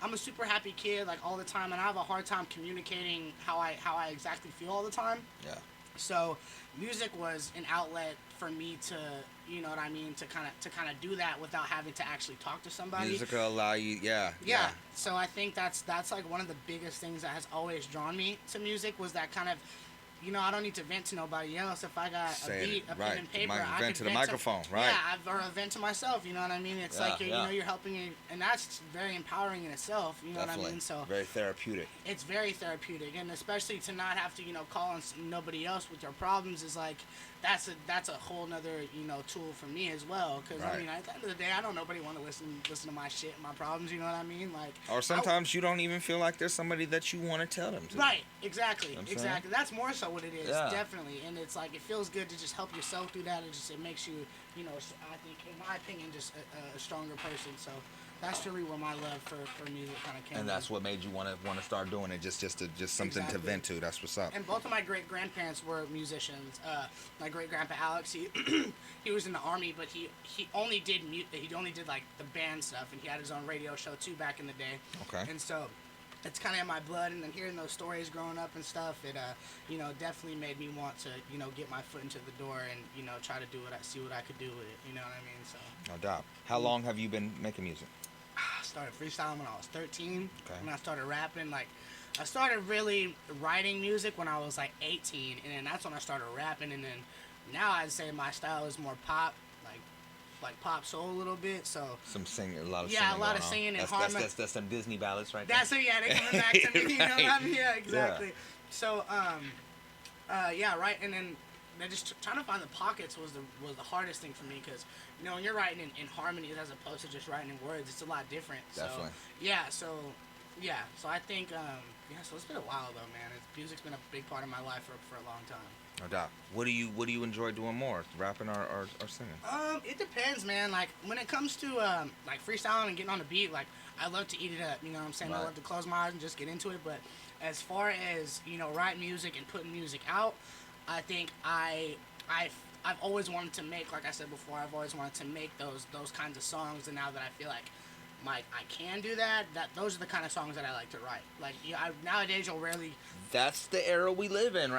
I'm a super happy kid, like, all the time, and I have a hard time communicating how I exactly feel all the time. Yeah. So music was an outlet for me to, to kind of do that without having to actually talk to somebody. Music will allow you, yeah. So I think that's like one of the biggest things that has always drawn me to music, was that kind of, I don't need to vent to nobody else. If I got a beat, a pen and paper, I vent can to the microphone, right? Yeah, or a vent to myself. You know what I mean? It's like you're helping, and that's very empowering in itself. You know Definitely. what I mean? So very therapeutic. it's very therapeutic, and especially to not have to call on nobody else with your problems is like that's a whole nother tool for me as well. Because Right. I mean, at the end of the day, I don't nobody want to listen to my shit and my problems. You know what I mean? Like, Or sometimes you don't even feel like there's somebody that you want to tell them to. Right, exactly, You know what I'm exactly. That's more so what it is, Yeah. definitely. And it's like, it feels good to just help yourself through that. It makes you, I think, in my opinion, just a stronger person. So that's really where my love for music kind of came And that's what made you want to start doing it, just something to Exactly. vent to. That's what's up. And both of my great grandparents were musicians. My great grandpa Alex, he was in the army, but he only did like the band stuff, and he had his own radio show too back in the day. Okay. And so it's kind of in my blood, and then hearing those stories growing up and stuff, it definitely made me want to get my foot into the door and try to see what I could do with it. You know what I mean? So No doubt. How long have you been making music? I started freestyling when I was 13. Okay. And I started rapping. Like, I started really writing music when I was like 18, and then that's when I started rapping. And then now I'd say my style is more pop. Like, like pop soul a little bit. So Some singing, a lot of yeah, singing. a lot going of on. singing and That's, harmony. That's some Disney ballads right That's there. it. Yeah, they coming back to me. You know what I mean? Yeah, exactly. Yeah. So yeah, right. And then just trying to find the pockets was the hardest thing for me because when you're writing in harmonies as opposed to just writing in words, it's a lot different. Definitely. So so I think so it's been a while though, man. Music's been a big part of my life for a long time. No doubt. What do you enjoy doing more, rapping or singing? It depends, man. Like when it comes to like freestyling and getting on the beat, like I love to eat it up. You know what I'm saying? Right. I love to close my eyes and just get into it. But as far as writing music and putting music out, I think I've always wanted to make, like I said before, I've always wanted to make those kinds of songs. And now that I feel like I can do that, those are the kind of songs that I like to write. Like nowadays you'll rarely. That's the era we live in, right?